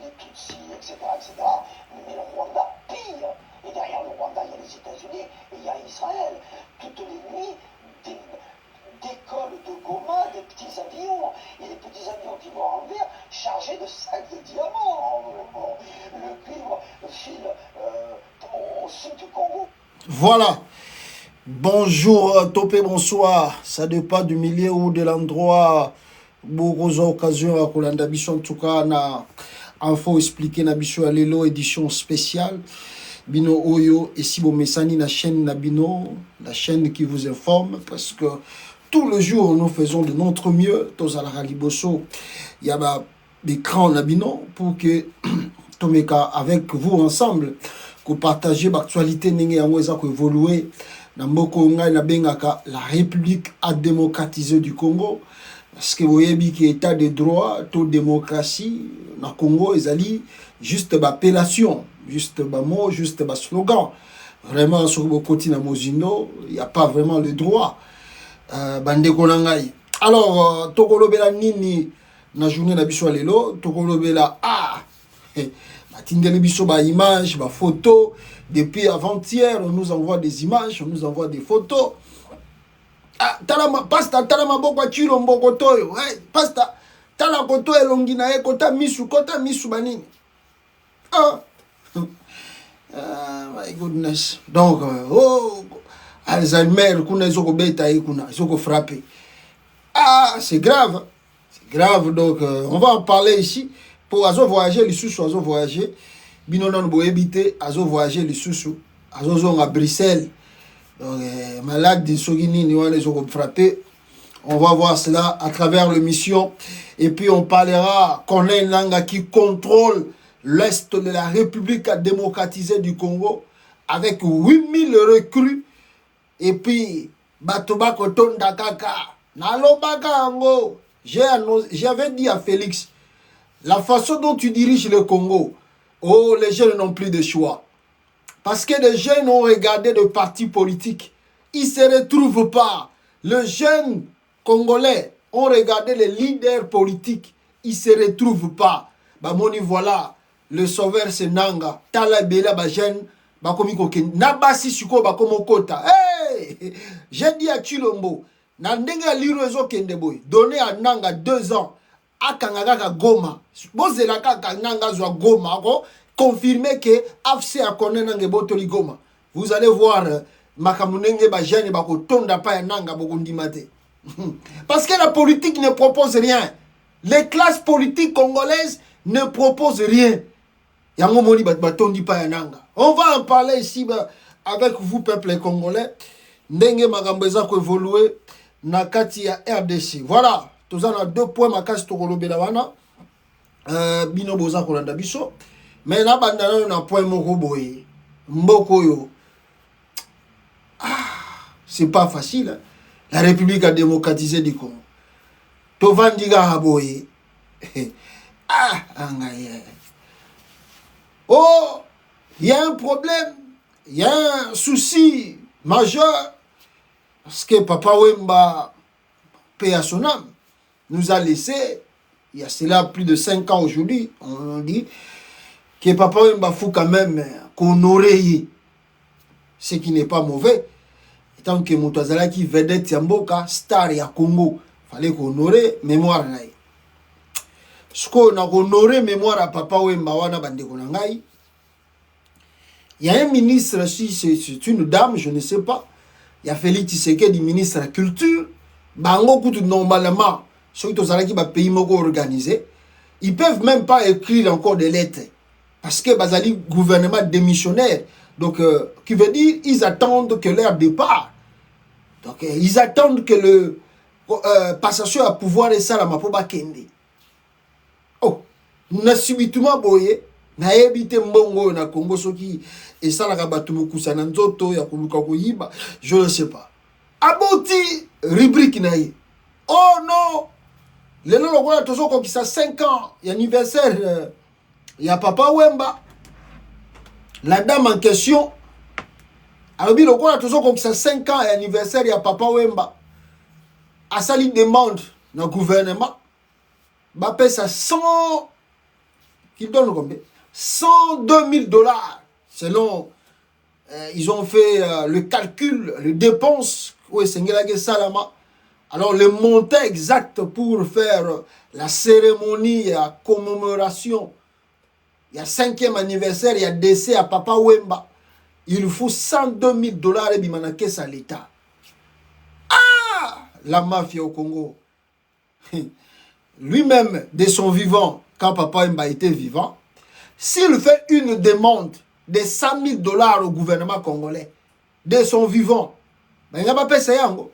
des Tutsis, etc., etc. Mais le Rwanda, pire. Et derrière le Rwanda, il y a les États-Unis et il y a Israël. Toutes les nuits, des cols de Goma, des petits avions, et les petits avions qui vont en verre chargés de sacs de diamants. Le cuivre file au sud du Congo. Voilà. Bonjour, topé, bonsoir. Ça dépend du milieu ou de l'endroit. Beaucoup d'occasions à Kolanda Bicho, en tout cas, na info expliqué na Bicho à l'élo édition spéciale. Bino Oyo et Sibo Messani, la chaîne Nabino, la chaîne qui vous informe, parce que tout le jour nous faisons de notre mieux. Tous à la Raliboso, il y a des crans Nabino pour que Tomeka avec vous ensemble, que partager l'actualité n'engé à Weza que évoluer. Namboko ngai na bengaka la République a démocratisé du Congo. Parce que vous voyez que l'état de droit, toute démocratie, na Congo, ezali juste l'appellation, juste le mot, juste le slogan. Vraiment, sur le côté de Mozino, il n'y a pas vraiment le droit. Bandeko nangai. Alors, Tokolobela nini na journée na biso lelo, Tokolobela Tindele biso ba image, ba photo. Depuis avant-hier, on nous envoie des images, on nous envoie des photos. Pasta talama bokwa chilo mboko toyo. Pasta tala koto elongi na ye kota misu banini. My goodness. Donc Alzheimer kuna ezoko beta yi kuna ezoko frapper. C'est grave. C'est grave, donc on va en parler ici. Pour azo voyager les sous azo voyager. Bino non bo habiter azo voyager les sous azo zon à Bruxelles. Donc, malade de Sogini, les ont frappé. On va voir cela à travers l'émission. Et puis, on parlera qu'on est une langue qui contrôle l'Est de la République démocratisée du Congo avec 8000 recrues. Et puis, Batoba Koton Dakaka. Nalobaka Ango. J'avais dit à Félix, la façon dont tu diriges le Congo, les jeunes n'ont plus de choix. Parce que les jeunes ont regardé le parti politique. Ils ne se retrouvent pas. Les jeunes Congolais ont regardé les leaders politiques. Ils ne se retrouvent pas. Bamoni voilà, le sauveur c'est Nanga. Tala Bela Bajen, Bakomiko Ken. Nabasi Suko Bakomokota. Hey! J'ai dit à Chilombo, Nandenga Lirozo Kendeboy, donné à Nanga 2 ans. Akangaka Goma. Bozelaka Nanga Zwa Goma. Confirmer que AFC a connaît Botoli Goma. Vous allez voir Makamunenge Bajane Bako Tonda Pa Nanga Bogundimate. Parce que la politique ne propose rien. Les classes politiques congolaises ne proposent rien. Yangomoni Batondi Pa Nanga. On va en parler ici avec vous, peuple congolais. Ndenge Magambeza ko évoluer na kati ya RDC. Voilà. Tous en a 2 points makasi tokolobe la wana. Bino boza kolanda biso. Mais là, on a un point boye. Mboko yo. C'est pas facile. Hein? La République a démocratisé du Congo. Tovandiga aboye. Oh, il y a un problème. Il y a un souci majeur. Parce que Papa Wemba, paix à son âme, nous a laissé, il y a cela plus de 5 ans aujourd'hui, on dit, que Papa Wemba faut quand même qu'honorer ce qui n'est pas mauvais. Tant que Moutazala qui vedette Yamboka, star ya Congo, fallait qu'honorer mémoire naï. Ce qu'on a honoré mémoire à Papa Wemba wana bande konangai. Il y a un ministre, si c'est une dame, je ne sais pas. Il y a Félix Tshisekedi, ministre de la Culture. Bango kutu normalement, ceux qui ont un pays organisé, ils peuvent même pas écrire encore des lettres. Parce que Bazali, gouvernement démissionnaire. Donc, qui veut dire, ils attendent que leur départ. Donc, ils attendent que le passation à pouvoir et ça, la mapoba kende. Oh, nous avons subitement boyé. Na ebité mbongo na Congo soki et ça la kabatumu sana nzoto ya kuluka koyiba, je ne sais pas. Aboti rubrique naïe. Oh non! Le lolo kwa tozo ko kisa 5 ans, anniversaire ya Papa Wemba. La dame en question, alors le quoi tozo ko kisa 5 ans anniversaire ya Papa Wemba. A sali demande na gouvernement. Ba pesa 100 Qu'ils donnent combien? 102 000 dollars. Selon, ils ont fait le calcul, les dépenses. Oui, c'est Salama. Alors, le montant exact pour faire la cérémonie à commémoration, il y a 5e anniversaire, il y a décès à Papa Wemba. Il faut 102 000 dollars et bimanakes à l'État. Ah! La mafia au Congo. Lui-même, de son vivant, quand Papa Wemba était vivant, s'il fait une demande de 100 000 dollars au gouvernement congolais, de son vivant, ben, il n'a pas payé yango.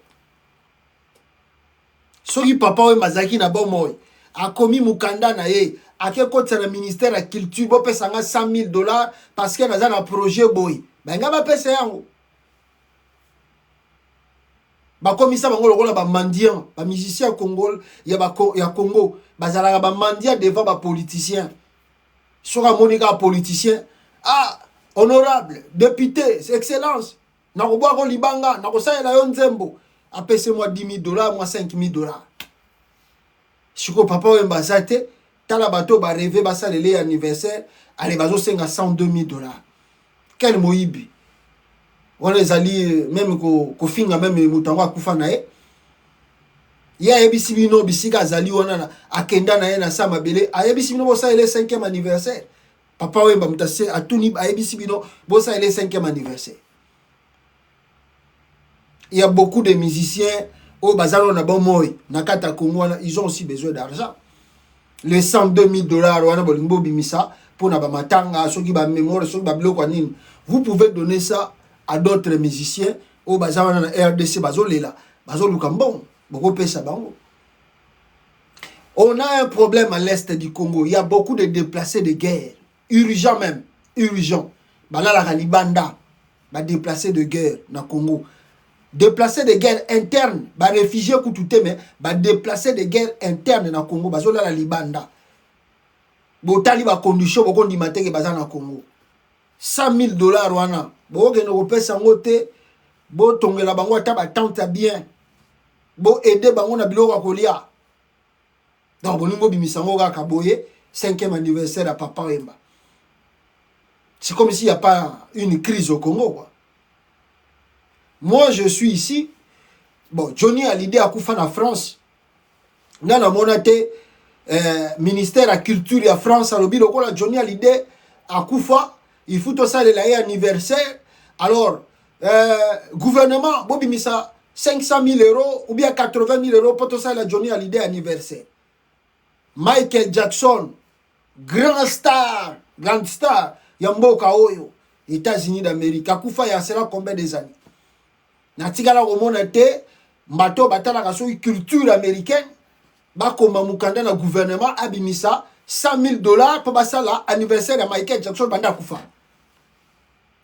Soki Papa Wemba zaki na bon moy, a commis mukanda na ye, a ke kote na ministère de la culture, bo pesa nga 100 000 dollars parce que naza na projet boy. Ben nga ba pesa yango. Ba komisa bango lokola ba mendiant, ba musicien congolais, ya Congo, bazalaka ba mendiant devant ba politicien. Soka monika politicien, ah, honorable, député, excellence. Na ko bwa ko libanga, na ko sayela yo nzembo. Apese-moi 10 000 dollars, moi 5 000 dollars. Siko Papa Wemba zate, tala bato ba rêve ba salele anniversaire, allez bazo senga 102 000 dollars. Quel moyibi. On les alliés, même ko finga même mutango akufa na ye. Ya yebisi bino bisika zali wana akenda na ye na sama bele, ayebisi bino bo salele 5e anniversaire. Papa Wemba mutase atuni ayebisi bino bo salele 5e anniversaire. Il y a beaucoup de musiciens au bazar na bon moy nakata Congo, ils ont aussi besoin d'argent. Les 102 000 dollars wana bolimbo bimisa pour na ba matanga soki ba mémoire soki ba biloko nini. Vous pouvez donner ça à d'autres musiciens au bazar na RDC bazolela bazoluka bon boko pesa bango. On a un problème à l'est du Congo. Il y a beaucoup de déplacés de guerre, urgent même, urgent. Balala Kalibanda, ba déplacés de guerre na Congo. Déplacés de guerre interne, ba réfugiés koutoute mais ba déplacés de guerre interne na Congo, bazola la Libanda. Botali ba condition boko ndimate ke baza na Congo. 100 000 dollars wana. Bo ke no pesa ngote, bo tongela bango ata ba tente bien. Bo aider bango na biloko kolia. Donc bolingo bimisango kaka boye 5e anniversaire à Papa Wemba. C'est comme s'il n'y a pas une crise au Congo quoi. Moi, je suis ici. Bon, Johnny Hallyday a koufé en France. Nana monate ministère de la culture de France. Alors, Johnny Hallyday a koufé. Il faut tout ça le anniversaire. Alors, gouvernement, Bobi Missa, 500 000 euros ou bien 80 000 euros pour tout ça le Johnny Hallyday anniversaire. Michael Jackson, grande star, Yamboka Oyo, États-Unis d'Amérique. A koufé, il y a cela combien des années? Natikala komona te mbato batala kaso culture américaine bakoma mukanda na gouvernement abimisa 100 000 dollars pour basala anniversaire de Michael Jackson banda kufa.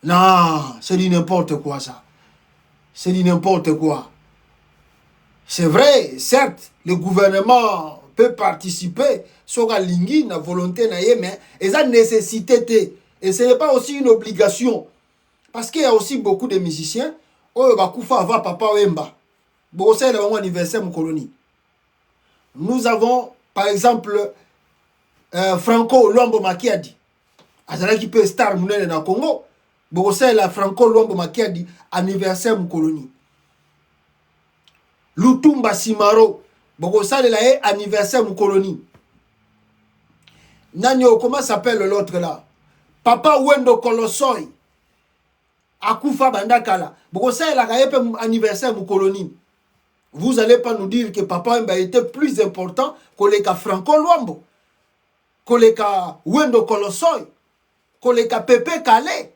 Non, c'est du n'importe quoi ça. C'est du n'importe quoi. C'est vrai, certes, le gouvernement peut participer sur la ligne, na volonté na ye, mais ils ont nécessité te. Et ce n'est pas aussi une obligation. Parce qu'il y a aussi beaucoup de musiciens oyo bakufa avant Papa Wemba. Bon, c'est le anniversaire mon colonie. Nous avons par exemple Franco Luambo Makiadi. Azala qui peut star munene na Congo. Bon, c'est la Franco Luambo Makiadi anniversaire mon colonie. Lutumba Simaro. Bon, c'est la anniversaire mon colonie. Nanyo, comment s'appelle l'autre là? Papa Wendo Kolosoi. Akufa Bandakala. Bon, ça, il a anniversaire de colonie. Vous n'allez pas nous dire que Papa Wemba était plus important que les cas Franco Luambo, que les cas Wendo Kolosoi, que les cas Pepe Kale.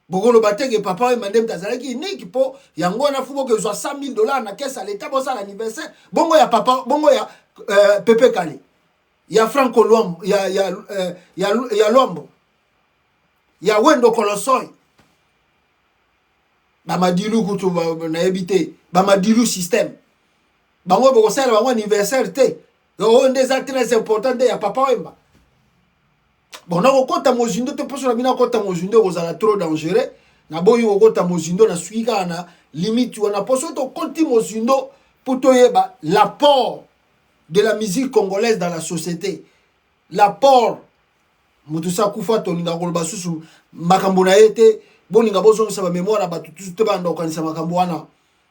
Bon, le bâtiment que Papa Wemba n'est pas unique pour Yango na fubo que soit 100 000 dollars na caisse à l'État pour ça l'anniversaire. Bon, il y a Papa, bon, il y a Pepe Kale. Il y a Franco Luambo, il y a Luambo. Il y a Wendo Kolosoi. Bamadilu kutu na ebité. Bamadilu système. Bango boko sala bango anniversaire te. On des actes très importants de ya Papa Wemba. Bon na kokota mozindo te poso na bina kokota mozindo ozala trop dangereux. Na boyi kokota mozindo na suika na limite wana poso to konti mozindo pour to yeba l'apport de la musique congolaise dans la société. l'apport mutusa kufa toninga koloba susu makambo na ete boninga bozongisa ba mémoire na batu te banda okanisa makambo wana.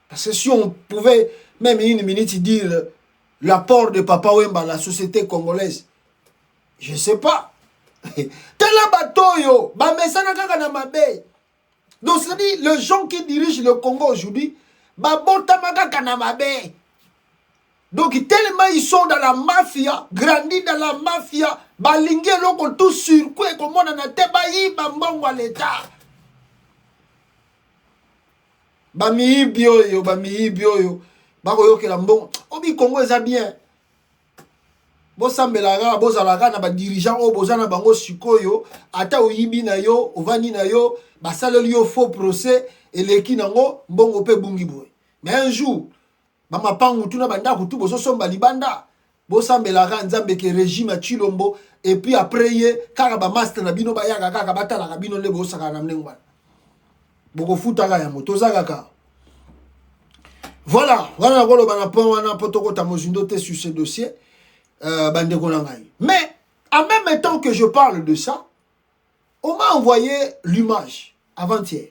Parce que si on pouvait même une minute dire l'apport de Papa Wemba à la société congolaise, je sais pas. Tela batoyo ba mesana kaka na mabe. Donc c'est-à-dire les gens qui dirigent le Congo aujourd'hui ba botama kaka na mabe. Donc tellement ils sont dans la mafia, grandis dans la mafia, balingue loko tout sur quoi comme on a teba yiba mbongo à l'état. Bami bioyo, bako yoke la mbongo. Obi Congo eza bien. Bosambelaga, bozalaga na ba dirigeant o bozana bango sikoyo, ata oyibi na yo, ovani na yo, basaleli yo faux procès eleki nango mbongo pe bungi boy. Mais un jour bama pangu tuna banda kutu boso somba libanda bosambelaka nzambe ke régime a Chilombo et puis après ye kaka ba master na bino ba yaka kaka batala ka bino le bosaka na mnengwa boko futaka ya moto zakaka. Voilà wana kolo bana pon wana potoko ta mozindo te sur ce dossier bande konangai. Mais en même temps que je parle de ça, on m'a envoyé l'image avant-hier.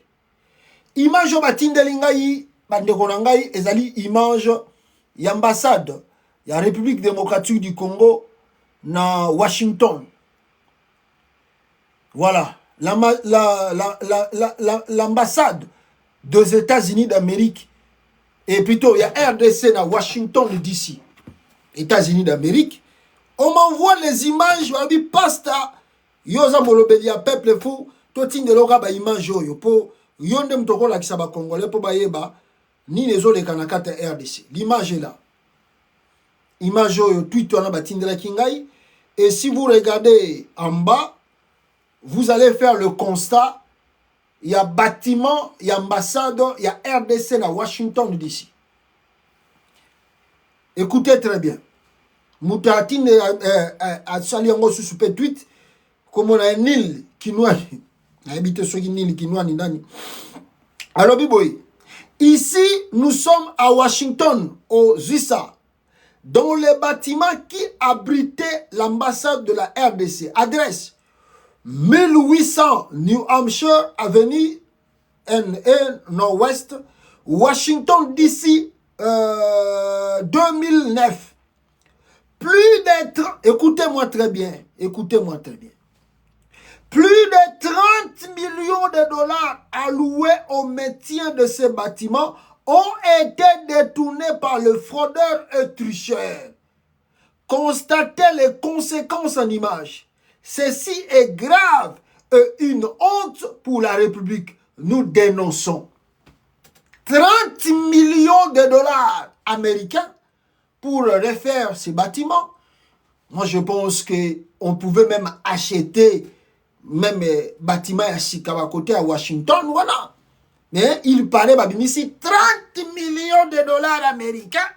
Image batindelingai bande konangai ezali image y'ambassade ya République démocratique du Congo na Washington. Voilà, l'ambassade des États-Unis d'Amérique et plutôt il y a RDC na Washington DC, États-Unis d'Amérique. On m'envoie les images, on dit pasta yoza molobeli ya peuple fou to tindeloka ba image yo po yonde mtoko la kisaba congolais po bayeba ni les autres kanakata RDC. L'image est là. Image yo tweet wana batindela kingai et si vous regardez en bas, vous allez faire le constat, il y a bâtiment, il y a ambassade, il y a RDC à Washington DC. Écoutez très bien. Moutatine a sali yango sous tweet comme on a un Nil Kinwani. A habité sur Nil Kinwani nani. Alors biboy, ici nous sommes à Washington aux USA, dans le bâtiment qui abritait l'ambassade de la RDC. Adresse 1800 New Hampshire Avenue NA Nord-Ouest, Washington DC, 2009. Plus de 30, écoutez-moi très bien, plus de 30 millions de dollars alloués au maintien de ces bâtiments ont été détournés par le fraudeur et tricheur. Constatez les conséquences en image. Ceci est grave et une honte pour la République. Nous dénonçons. 30 millions de dollars américains pour refaire ces bâtiments. Moi, je pense qu'on pouvait même acheter même bâtiments à Chicago, côté à Washington, voilà. Mais il paraît, ici, 30 millions de dollars américains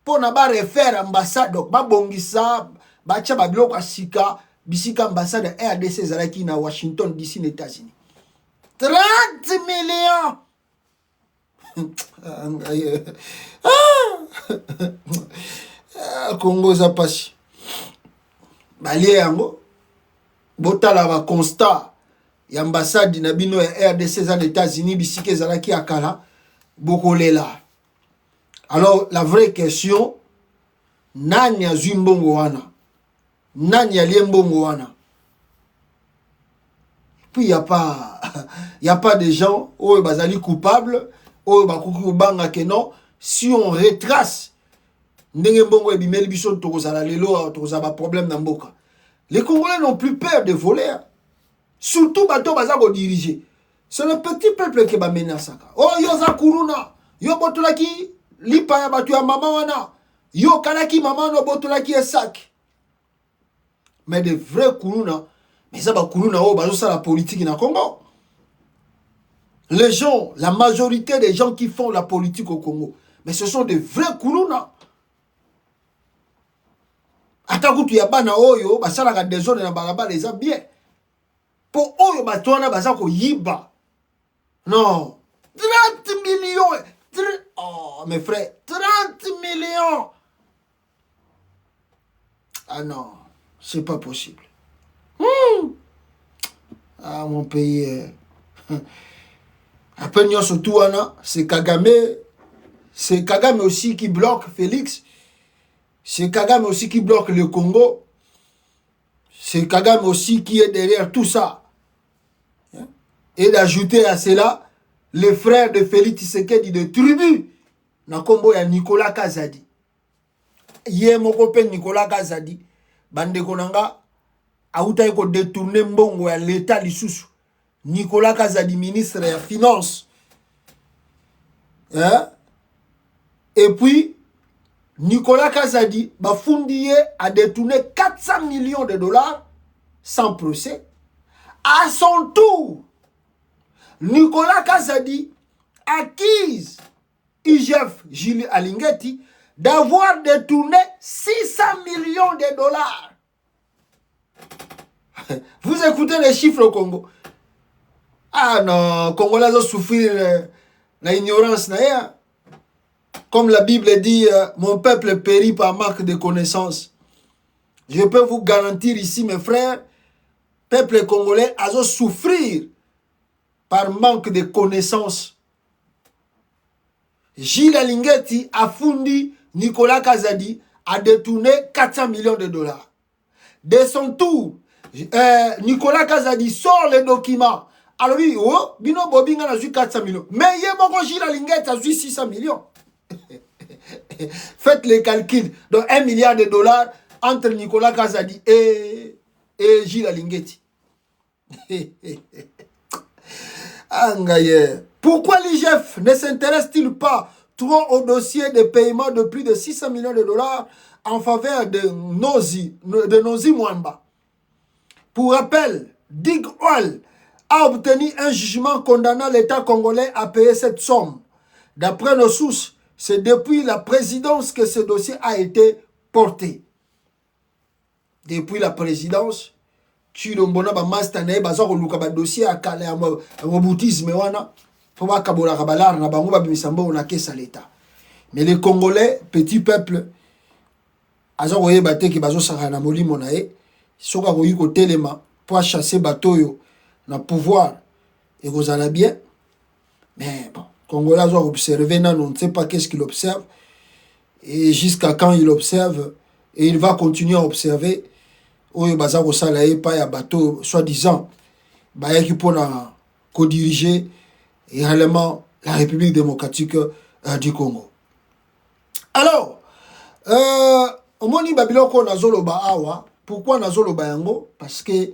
pour ne pas refaire l'ambassade. Donc, Bongisa, Bacha Babilo, Sika, Bisika ambassade RDC Zaraki na Washington, d'ici les États-Unis. 30 millions! Congo Zapachi. Balie yango. Botala ba constat. L'ambassade na bino RDC aux États-Unis, bisike Zaraki akala. Bokolela. Alors, la vraie question, nani a zumbongo wana? Nani a liembongo wana? Puis il n'y a pas de gens où ils sont coupables, où ils sont non. Si on retrace, les Congolais n'ont plus peur de voler. Surtout bateau bazako diriger. C'est le petit peuple qui va menacer. Oh yo za kuruna, yo botolaki lipa ya batu ya mama wana. Yo kanaki mama no botolaki esak. Mais de vrais kuruna, mais ça va kuruna oh bazo ça la politique na Congo. Les gens, la majorité des gens qui font la politique au Congo, mais ce sont des vrais kuruna. Atakutu ya bana oyo basala ka désordre na balaba les a bien. Pour oyo batwana bazako yiba. Non. 30 millions. Oh, mes frères. 30 millions. Ah non. c'est pas possible. Ah, mon pays. Après, nous surtout, c'est Kagame. C'est Kagame aussi qui bloque Félix. C'est Kagame aussi qui bloque le Congo. C'est Kagame aussi qui est derrière tout ça. Et d'ajouter à cela, le frère de Félix Tshisekedi de tribu. Na kombo ya Nicolas Kazadi. Yé mon copain Nicolas Kazadi. Bande konanga. Aouta yeko détourner mbongo ya l'état lisusu. Nicolas Kazadi, ministre des Finances. Hein? Et puis, Nicolas Kazadi, Bafundiye a détourné 400 millions de dollars sans procès. À son tour, Nicolas Kazadi accuse IGF Gilles Alingeti d'avoir détourné 600 millions de dollars. Vous écoutez les chiffres au Congo. Ah non, Congolais ont souffrir l'ignorance. Comme la Bible dit, mon peuple périt par manque de connaissances. Je peux vous garantir ici, mes frères, peuple congolais a souffrir par manque de connaissances. Gilles Alingeti a fourni Nicolas Kazadi a détourné 400 millions de dollars. De son tour, Nicolas Kazadi sort les documents. Alors oui, oh, Bino Bobinga a eu 400 millions. Mais il y a mon Gilles Alingeti a eu 600 millions. Faites les calculs. Donc 1 milliard de dollars entre Nicolas Kazadi et Gilles Alingeti. Pourquoi l'IGF ne s'intéresse-t-il pas trop au dossier de paiement de plus de 600 millions de dollars en faveur de Nozi Mwamba? Pour rappel, Dig Oil a obtenu un jugement condamnant l'État congolais à payer cette somme. D'après nos sources, c'est depuis la présidence que ce dossier a été porté. Depuis la présidence, tu l'as ba master na ba zo luka ba dossier akala ya robotisme wana faut ba kabola kabalar na bango ba bimisambo na kesa l'État. Mais les Congolais, petit peuple, azo koyeba te ki bazo saka na molimo na ye, soka koyi ko telema pour chasser batoyo na pouvoir et kozala bien. Mais bon, Congolais doivent observer, on ne sait pas qu'est-ce qu'il observe et jusqu'à quand il observe, et il va continuer à observer. Oyo baza ko sala e pa ya bateau soi-disant ba yaki pona ko diriger réellement la République démocratique du Congo. Alors omoni babiloko nazoloba awa, pourquoi nazoloba yango? Parce que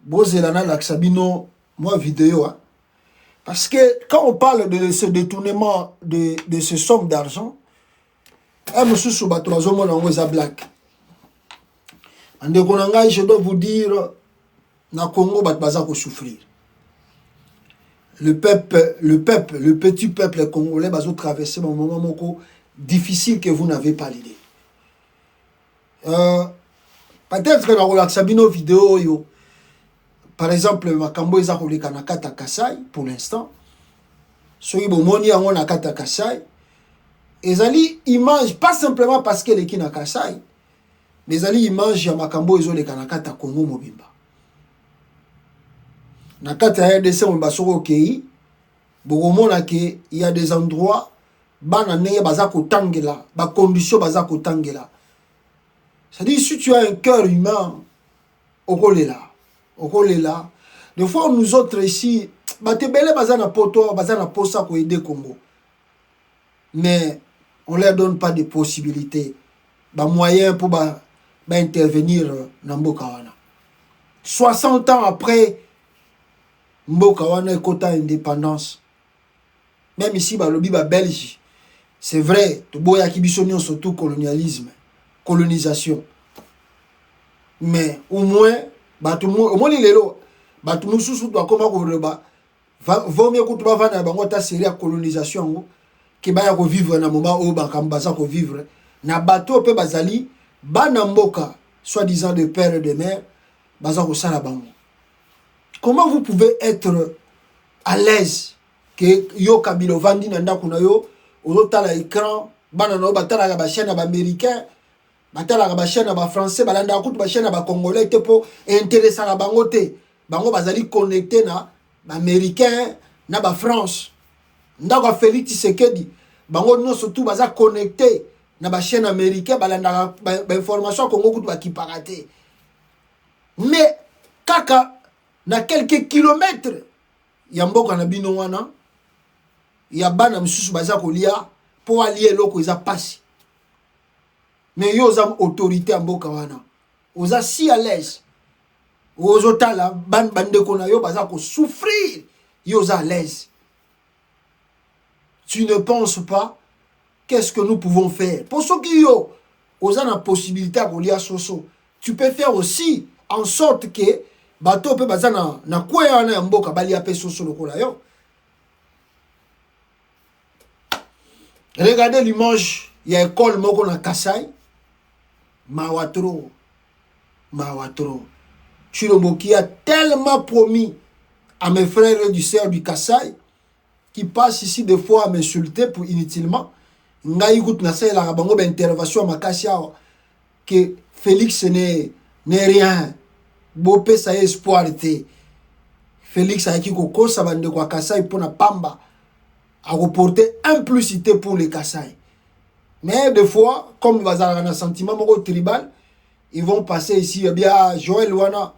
bozelana la sabino moi vidéo hein? Parce que quand on parle de ce détournement de ces sommes d'argent, je dois vous dire, na Congo baza ko souffrir. Le petit peuple congolais va traverser un moment difficile que vous n'avez pas l'idée. Peut-être que dans la sabino vidéo yo, par exemple, Makambo eza koleka na kata Kasai pour l'instant. Soki bomoni yango na kata Kasai, ezali image pas simplement parce que leki na Kasai, mais ezali image ya Makambo ezoleka na kata Congo mobimba. Na kata ya RDC on basoko kei, bokomona ke il y a des endroits bana neye baza kotangela, ba conditions baza kotangela. C'est-à-dire si tu as un cœur humain, okolela. Des fois, nous autres ici, batebele bazana poto, bazana posa ko aider Congo. Mais on leur donne pas de possibilités, ba moyens pour intervenir dans Mboka wana. 60 ans après Mboka wana ekota indépendance. Même ici ba lobi ba Belge. C'est vrai, to boya kibisonio surtout colonialisme, colonisation. Mais au moins au moins lelo batu mususu to akoma ko reba vaut mieux que tu vas vana bango ta série à colonisation ngo ki ba ya ko vivre na moment où bakamba za ko vivre na bateau pe bazali bana mboka soi-disant de père et de mère baza ko sala bango. Comment vous pouvez être à l'aise que yo kabilo vandi na ndako na yo ozotala écran bana no batala ba chaîne ba américain batalaka ba chaîne ba français balanda kutu ba chaîne ba congolais te po intéressant na bango te bango bazali connecté na ba américain na ba France ndako Félix Tshisekedi bango nyonso tout baza connecté na ba chaîne américain balanda ba information Congo kutu ba kipaka te mais kaka na quelques kilomètres ya mboka na bino wana ya bana misusu baza kolia po alie eloko eza pasi mais yo oza autorité ya mboka wana oza si à l'aise ozotala bandeko na yo baza kosouffrir yo oza à l'aise. Tu ne penses pas qu'est-ce que nous pouvons faire pour ceux qui yo oza na possibilité ya kolia soso tu peux faire aussi en sorte que bato pe baza na kwea wana ya mboka balia pe soso lokola yo. Regardez l'image, il y a école moko na Kasai. Mawatro. Chilomboki a tellement promis à mes frères du cerf du Kasai qui passent ici des fois à m'insulter pour inutilement. Ngai gout na sai la bango ba intervention makasi que Félix n'est rien. Bopé ça espoir té. Félix a qui ko sa bande kwa Kasai pour na pamba. À reporter implicité pour les Kassai. Mais des fois, comme ils ont un sentiment tribal, ils vont passer ici, eh bien, Joël Wana.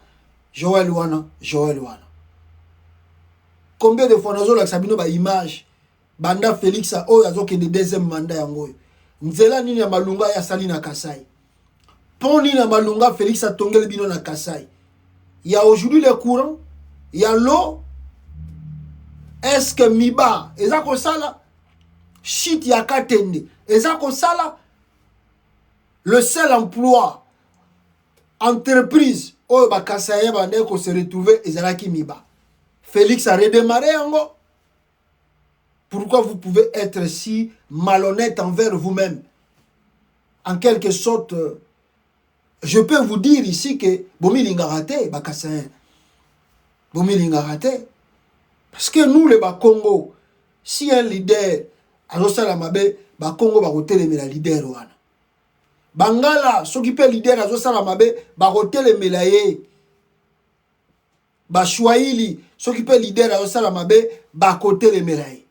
Combien de fois nous avons Sabino ba image, Banda Félix a qui de deuxième mandat yango. Nzela nini ya malunga ya sali na Kassai. Poni na malunga Félix a tongel bino na Kassai. Il y a aujourd'hui le courant, il y a l'eau. Est-ce que Miba, ezako sala, shit yakatende, ezako sala, le seul emploi, entreprise, oh bakasaye bande ko se retrouver ezalaki Miba. Félix a redémarré ango. Pourquoi vous pouvez être si malhonnête envers vous-même? En quelque sorte, je peux vous dire ici que bomi linga raté, bakasaye. Bomi linga raté. Parce que nous, les Congo, si un leader, alors ça la mabe, Congo va roter les leader wana. Bangala, ceux qui peut leader, alors ça la mabe, va roter les mélaye. Chouaili, ceux qui peut leader, alors ça la mabe, va côté les mélaye.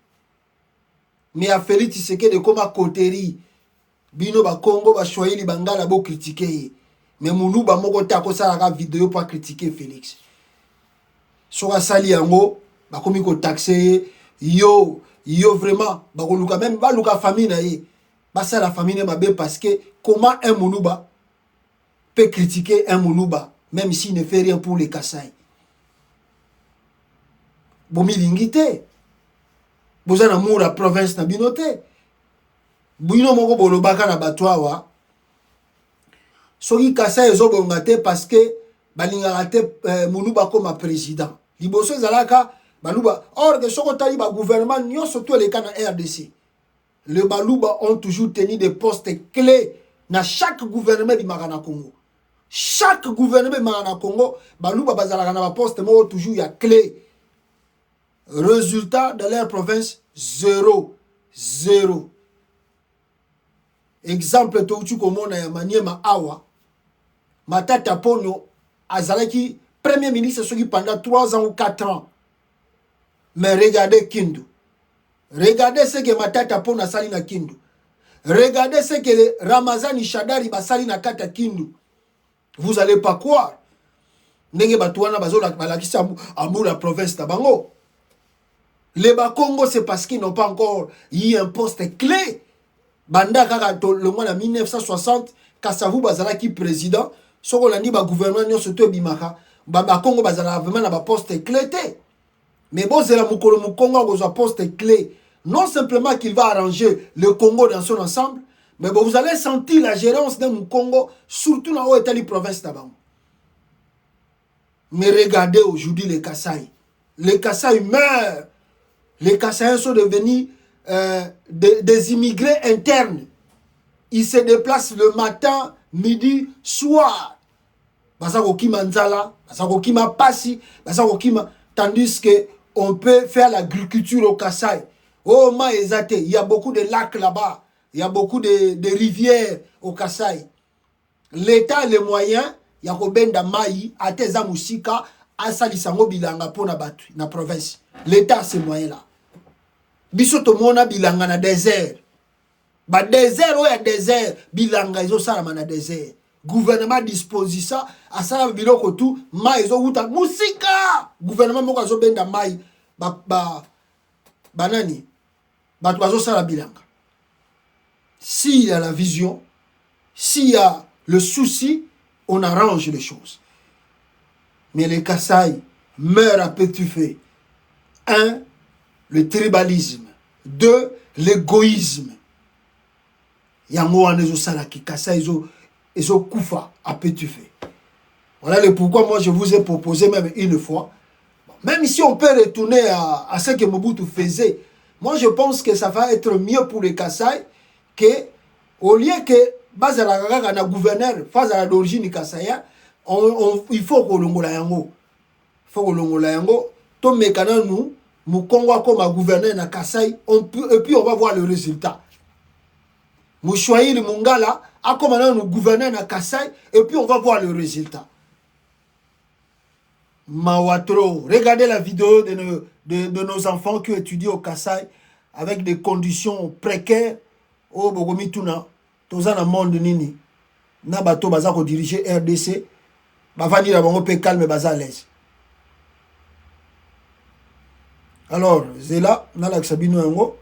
Mais à Félix Tshisekedi de comme à côté bino Congo, Chouaili, Bangala, bo critiquer. Mais mounou, moko ta ko ça la vidéo pour critiquer Félix. Sur sali yango. Bakomi ko taxer yo vraiment bakoluka même baluka famille na ye basa la famille na mabe parce que comment un monuba peut critiquer un monuba même s'il ne fait rien pour les Kassai. Bomi lingité bozana mu la province na binote bino moko bolobaka na batwa soki Kassai ezobonga te parce que balingaka te monuba comme président liboso ezalaka Balouba, or que Sokotali, gouvernement, nous surtout les cas de RDC. Les Balouba ont toujours tenu des postes clés dans chaque gouvernement du Marana Congo. Chaque gouvernement du Marana Congo, Balouba Bazalaka na poste, mais toujours il y a clé. Résultat de leur province, 0. Exemple, tu comment na Maniema Awa, Matata Pono, Azalaki, premier ministre, ce qui pendant 3 ans ou 4 ans. Mais regardez Kindu. Regardez ce que Matata Pona sali na Kindu. Regardez ce que Ramazani Shadari basali na kata Kindu. Vous allez pas croire. Nenge batuana bazola balakisa amour la province tabango. Les Bakongo c'est parce qu'ils n'ont pas encore eu un poste clé. Banda kaka le mois de 1960 Kasavu bazala qui président, soko landi ba gouvernement nyonso to bimaka, ba Congo bazala vraiment na ba poste clé té. Mais bon, c'est la Mukolo Mukongo aux postes clés. Non simplement qu'il va arranger le Congo dans son ensemble, mais bon, vous allez sentir la gérance d'un Mukongo, surtout dans l'État province d'abord. Mais regardez aujourd'hui les Kassai. Les Kassai meurent. Les Kassai sont devenus des immigrés internes. Ils se déplacent le matin, midi, soir. Basako Kima Nzala, Basako Kima Passi, Basako Kima. Tandis que on peut faire l'agriculture au Kassai. Oh, il y a beaucoup de lacs là-bas. Il y a beaucoup de rivières au Kassai. l'État a les moyens ya kobenda mai ateza musika asalisango bilanga pona batu na province. L'État a ces moyens là. Biso to mona bilanga na désert. Ba désert o ya désert bilanga izo sala na désert. Gouvernement dispose ça asala biloko tout mai izo uta musika. Gouvernement moko azo benda mai banani batu bazo sala bilanga. S'il y a la vision, s'il y a le souci, on arrange les choses. Mais les Kasaï meurent à petit feu. 1, le tribalisme. 2, l'égoïsme. Yango anezo salaki Kasaï ezo kufa à petit feu. Voilà le pourquoi moi je vous ai proposé même une fois. Même si on peut retourner à ce que Mobutu faisait, moi je pense que ça va être mieux pour les Kasaï que au lieu que bazala na gouverneur face à l'origine Kasaya, il faut que l'ongola yango. Il faut que l'ongola yango. To mekana nous, Mukongo comme gouverneur na Kasai, et puis on va voir le résultat. Mouchouaïli Mungala a comme nous gouverneur na Kasai, et puis on va voir le résultat. Mawatro, regardez la vidéo de nos enfants qui étudient au Kasai avec des conditions précaires. Oh, Bogomituna. Toza na monde nini na bato baza ko diriger RDC bavandi na bango pe calme baza à l'aise. Alors Zela na la Sabino yango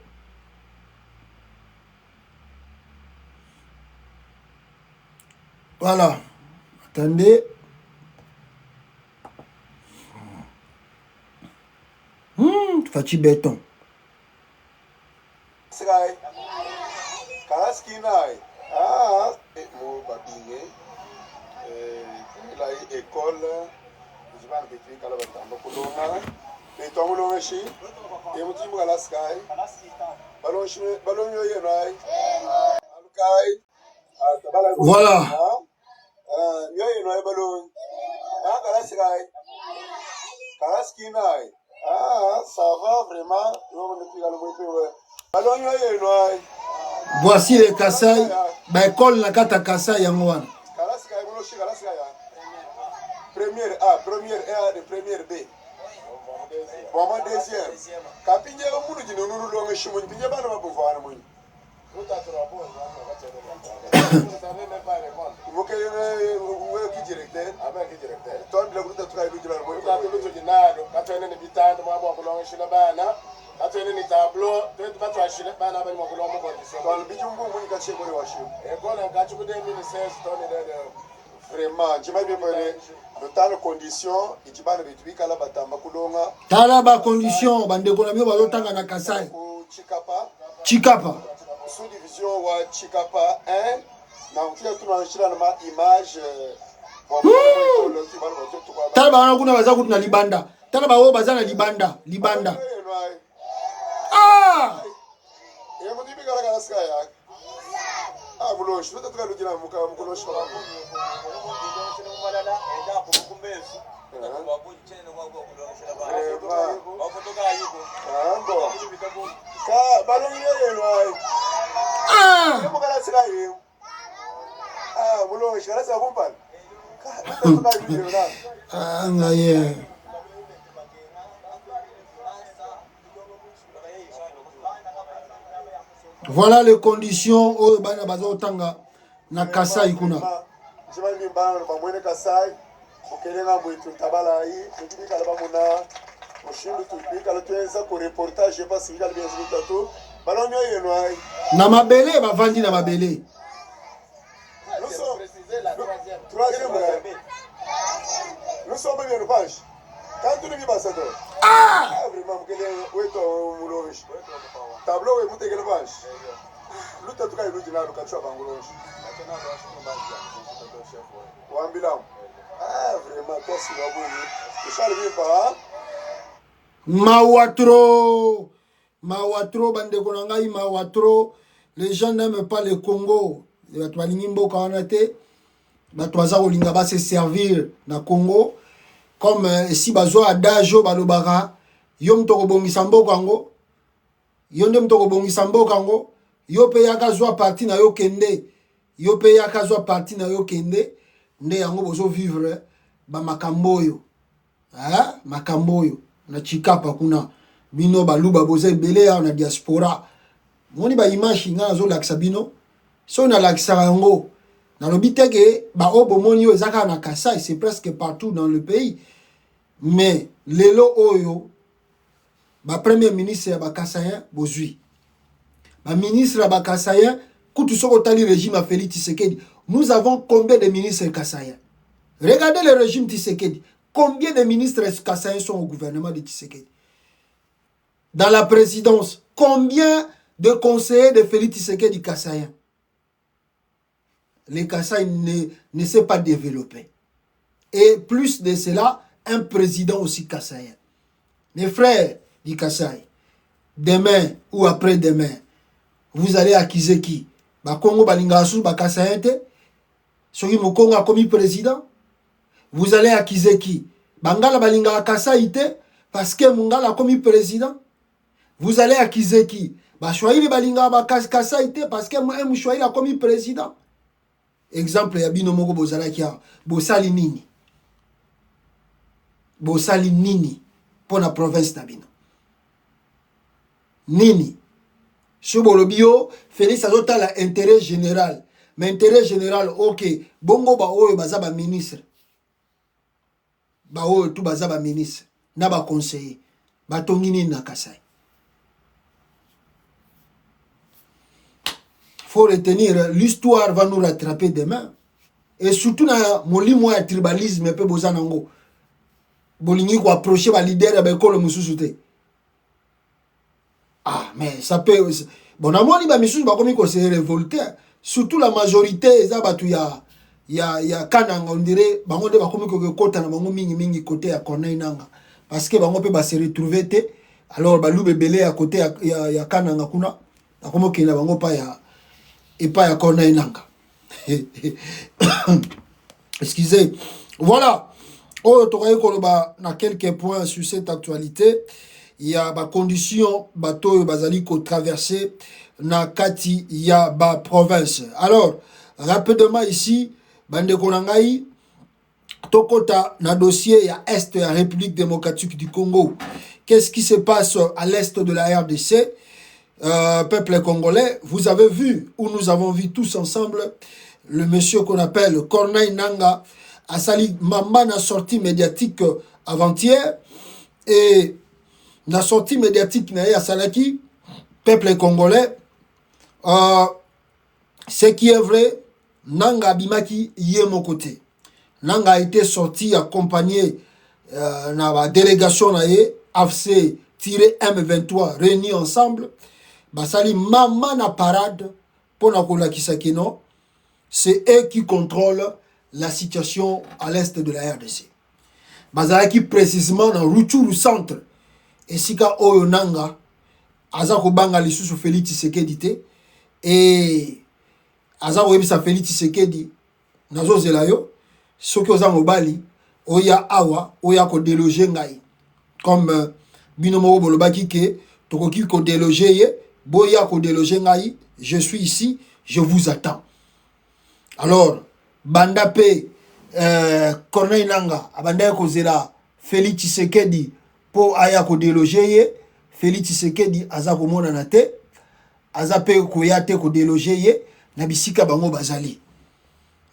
voilà, attendez, Fati béton Sky Karaskina. Ah, mo babinge la école je vais répéter kala batamba kulonga betongo shi e mutimbo kala sky balon yo yenai alukai tabala voilà yo yenai balon kala sky Karaskina. Ah, ça va vraiment yo ne plus kala mo balon yo yenai. Voici les Kasaï, bah école na kata Kasaï yangoan. Kalaska ibolo shi kalaska ya. Première A, première A de première B. Bon deuxième. Kapinje ko munu jinu nuru longa shi mun pinje bana mabu fana mun. Ruta tora bo vous qui directeur avec qui directeur ton le groupe de travail du la mo ka to jinado ka to ne bitando ma bo ko longa shi na bana. Atene ni tableau de batwa shile bana bani makulo mo condition dans le bijumbu mun ka che bore washi e kola ka chu de 2016 tone de vraiment je m'ai bien parlé le temps de condition itibana bitu kala batamba kulonga tala ba condition bande ko na mio bazotanga na Kasai Chikapa sous division wa Chikapa 1 na mtia tunashira na image tala ba kuna baza kuna libanda tala ba wo baza na libanda ah et mon dibi kala ska ya ah bulo shi to kala jina muka muko shi ba ka balon ye no ai ah mo kala ska ye ah bulo shi kala sa kumpan ah ngaye. Voilà les conditions au bana bazo tanga na Kasai kuna. Je vais bien bana ba mwene Kasai. Okelenga mwitu tabala hii. Tukibi kala ba mona. Moshindu tukibi kala tuenza ko reportage je passe kala bien zita to. Balonyo yeno ai. Na mabele ba vandi na mabele. Nous sommes préciser la troisième. Nous sommes bien page. Quand tu ne pas ça toi. Ah, vraiment mkele weto muloshi. Tableau we mute kele page. Luta tukai luti na lokachwa banguloshi. Wambila. Ah, vraiment toi si babuni. Ishali bipa. Mawatro bande konangai mawatro. Les gens n'aiment pas le Congo. Bato balingi mboka wana te. Bato baza kolinga ba se servir na Congo. Comme si bazo adajo balobaka yo mtoko bongisa mboka ngo yo nde mtoko bongisa mboka ngo yo pe yaka zwa parti na yo kende yo pe ya kazwa parti na yo kende nde yango bozo vivre ba makamboyo makamboyo na chikapa kuna bino baluba boza ebele ya na diaspora moni ba image nga zo laksa bino so na laksa yango na lobi teke ba obo moni yo ezaka na Kasai c'est presque partout dans le pays mais lelo oyo ba premier ministre ya ba Kasayen bozui ba ministre ya ba Kasayen kutu soko tali régime à Félix Tshisekedi nous avons combien de ministres Kasayen regardez le régime Tshisekedi combien de ministres Kasayen sont au gouvernement de Tshisekedi dans la présidence combien de conseillers de Félix Tshisekedi Kasayen les Kasaï ne s'est pas développé. Et plus de cela, un président aussi Kasaïen. Mes frères du Kasaï, demain ou après-demain, vous allez accuser qui? Congo Balingasu, Kasaïen, Soki Mokongo a commis président. Vous allez accuser qui? Bangala Balinga Kasaïte, parce que Mongala a commis président. Vous allez accuser qui? Chouaïli Balinga Kasaïte, parce que Mouchouaïli a commis président. Exemple ya bino moko bozala kia bosali nini pour la province na bino nini Sobolobio Félix azotala intérêt général mais intérêt général ok bongo ba oyo baza ba ministre ba oyo tout baza ba ministre na ba conseiller ba tongini na Kasai. Faut retenir, l'histoire va nous rattraper demain. Et surtout, dans mon tribalisme, un peu bozanango. Bolingi ko approcher ba leader ya bekolo mususu. Ah, mais ça peut. Bon, amoni ba misusu ba komi ko se révolter. Surtout la majorité, eza batu ya kananga on dirait bango de ba komi ko kota na bango mingi côté ya Corneille nanga. Parce que bango pe ba se retrouver te. Alors ba lube belé à côté ya kananga kuna. Na komo kina bango pa ya et pas à Corneille Nanga. Excusez. Voilà. Oh, tu as quelques points sur cette actualité. Il y a des conditions bateau bazali ko traverser na kati ya ba province. Alors, rapidement ici, bande konangai tokota na dossier ya est ya République démocratique du Congo. Qu'est-ce qui se passe à l'est de la RDC? Peuple congolais, vous avez vu, ou nous avons vu tous ensemble, le monsieur qu'on appelle Corneille Nanga a sali maman na sortie médiatique avant-hier et la sortie médiatique na salaki peuple congolais ce qui est vrai Nanga abimaki yé mon côté. Nanga a été sorti accompagné na la délégation na yé AFC-M23 réunis ensemble. Basali maman na parade pour na kolakisa kino, c'est eux qui contrôlent la situation à l'est de la RDC. Bazalaki précisément dans Rutshuru centre et sika oyo nanga azako banga lisusu Félix Tshisekedi te et azako yebisa Félix Tshisekedi nazo zelayo soki oza mobali oya awa oya ko déloger ngai comme bino moko bolobaki ke tokoki ko déloger ye boya ko déloger ngai, je suis ici, je vous attends. Alors, Bandape Corneille Nanga, abanda ko zela Félix Tshisekedi po aya ko déloger ye, Félix Tshisekedi aza ko mona na te, aza pe ko yate ko déloger ye, na bisika bango bazali.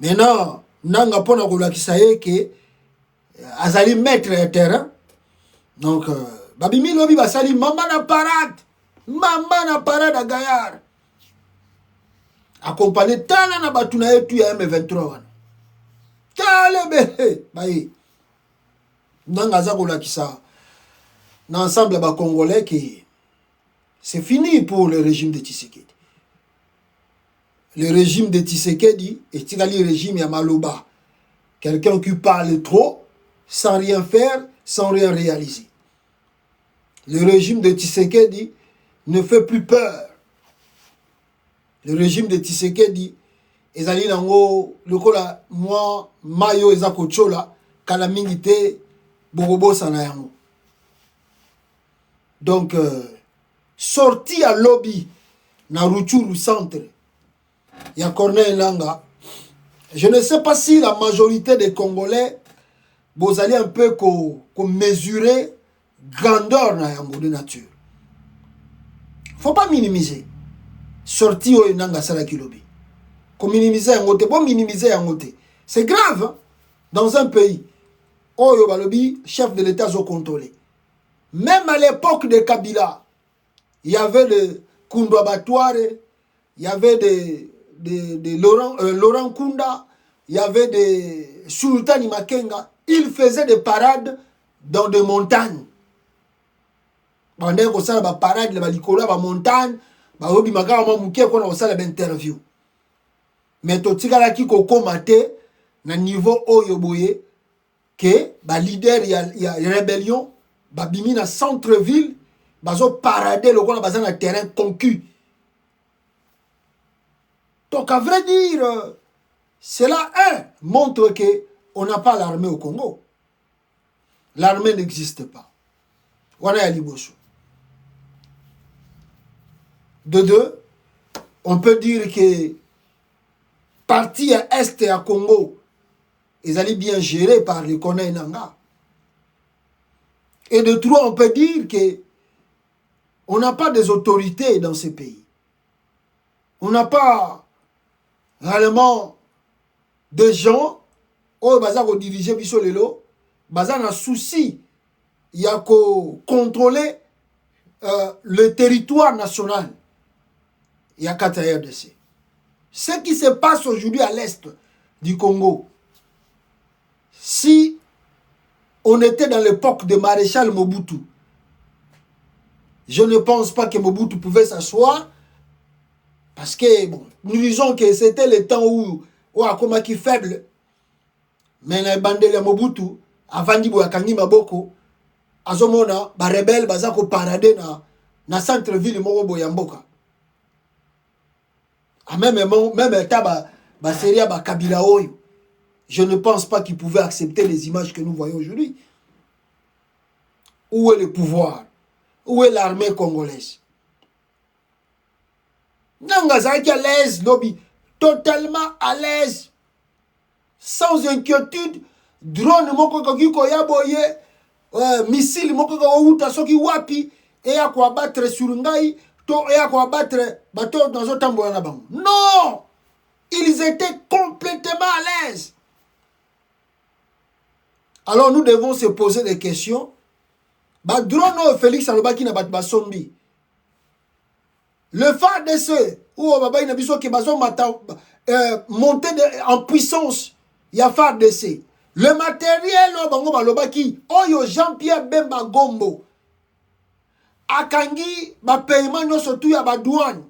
Maintenant, Nanga pona ko lakisa ye ke azali maître de terrain. Donc babimi lobi basali mama na parade. Maman na parade à Gaillard. Accompagné tana na batuna yetu ya M23 wana. Kalebe baye. Nanga za kolakisa na ensemble ba congolais qui c'est fini pour le régime de Tshisekedi. Le régime de Tshisekedi est le régime ya Maloba. Quelqu'un qui parle trop sans rien faire, sans rien réaliser. Le régime de Tshisekedi ne fait plus peur. Le régime de Tshisekedi ezali nango lokola moi mayo ezako chola kala mingi te bobobo sana yango. Donc sorti à lobby na Rutshuru centre ya Corneille Nanga Je ne sais pas si la majorité des Congolais, vous allez un peu mesurer grandeur de nature. Il ne faut pas minimiser. Sorti au Nanga Salakilobi. Qu'on minimiser un côté, bon minimiser un côté. C'est grave, hein? Dans un pays. Oh, Balobi, chef de l'État, ont contrôlé. Même à l'époque de Kabila, il y avait le Koundou Abattoir, il y avait des Laurent Kounda, il y avait des Sultan Makenga. Ils faisaient des parades dans des montagnes. Pendant qu'on s'est des parades, les balikola, des montagnes, barobi makara mamuke qu'on a osala interview. Mais to tigala ki ko komate na niveau oyoboye que ba leader ya rébellion ba bimi na centre ville bazo parader le qu'on a na terrain conquis. Donc à vrai dire cela montre que on n'a pas l'armée au Congo. L'armée n'existe pas. On a Liboso. De deux, on peut dire que partie à Est et à Congo, ils allaient bien gérés par les Kone Nanga. Et de trois, on peut dire que on n'a pas des autorités dans ces pays. On n'a pas réellement des gens qui ont dirigé Biso Lelo, qui ont un souci, il y a qu'à contrôler le territoire national. Il y a 4 RDC. Ce qui se passe aujourd'hui à l'est du Congo, si on était dans l'époque de Maréchal Mobutu, je ne pense pas que Mobutu pouvait s'asseoir parce que, bon, nous disons que c'était le temps où Akomaki faible, mais les bandits de Mobutu, avant de Kangi Maboko, Azomona, les rebelles, ils ont paradé dans le centre-ville de Boyamboka. Même état, Kabila Oyo. Je ne pense pas qu'ils pouvaient accepter les images que nous voyons aujourd'hui. Où est le pouvoir? Où est l'armée congolaise? Nangazaki à l'aise, lobby, totalement à l'aise, sans inquiétude. Drone moko koya boye, missile moko outa soki wapi, et à quoi battre sur ngai, et à quoi battre bateau dans un tambour na bango. Non! Ils étaient complètement à l'aise. Alors nous devons se poser des questions. Drone Félix Alobaki na bat basombi. Le FARDC, où Baba Inabiso qui bazo monter en puissance, il y a FARDC. Le matériel, bango balobaki, oyo Jean-Pierre Bemba Gombo. Akangi, ba paiement no surtout ya ba douane.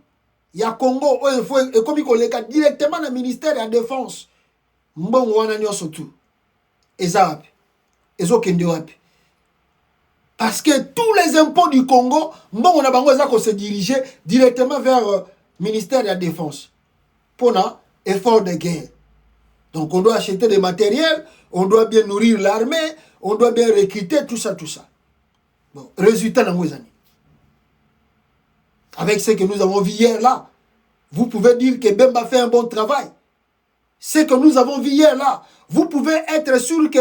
Ya Congo, oyo faut et comme koleka directement dans le ministère de la Défense. Mbongo wana nyo surtout. Ezap. Ezo kende wapi. Parce que tous les impôts du Congo, on a besoin se diriger directement vers le ministère de la Défense pour un effort de guerre. Donc on doit acheter des matériels, on doit bien nourrir l'armée, on doit bien recruter, tout ça, tout ça. Bon, résultat dans vos années. Avec ce que nous avons vu hier là, vous pouvez dire que Bemba fait un bon travail. Ce que nous avons vu hier là, vous pouvez être sûr que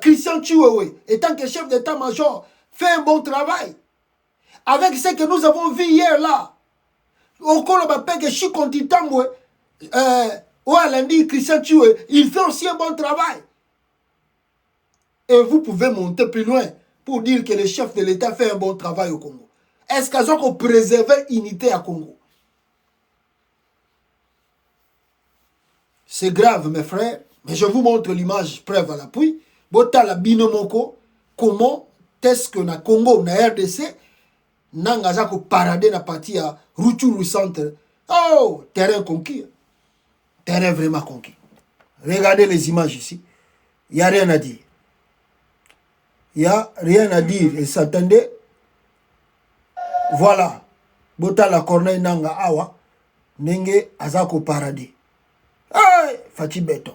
Christian Chiwewe, étant que chef d'état-major, fait un bon travail. Avec ce que nous avons vu hier là, au Kolobapé que Chikonti Tambwe, lundi, Christian Chiwewe, il fait aussi un bon travail. Et vous pouvez monter plus loin pour dire que le chef de l'État fait un bon travail au Congo. Est-ce qu'ils ont préservé l'unité à Congo? C'est grave, mes frères, mais je vous montre l'image, preuve à l'appui. Botala binomoko, comment est-ce que na Congo, na RDC, nangaza ko parade na partie à Rutshuru centre. Oh, terrain conquis. Terrain vraiment conquis. Regardez les images ici. Il n'y a rien à dire. Il n'y a rien à dire. Et s'attendait. Voilà. Botala Corneille Nanga Awa. Nenge azako parade. Ah, Fati Béton.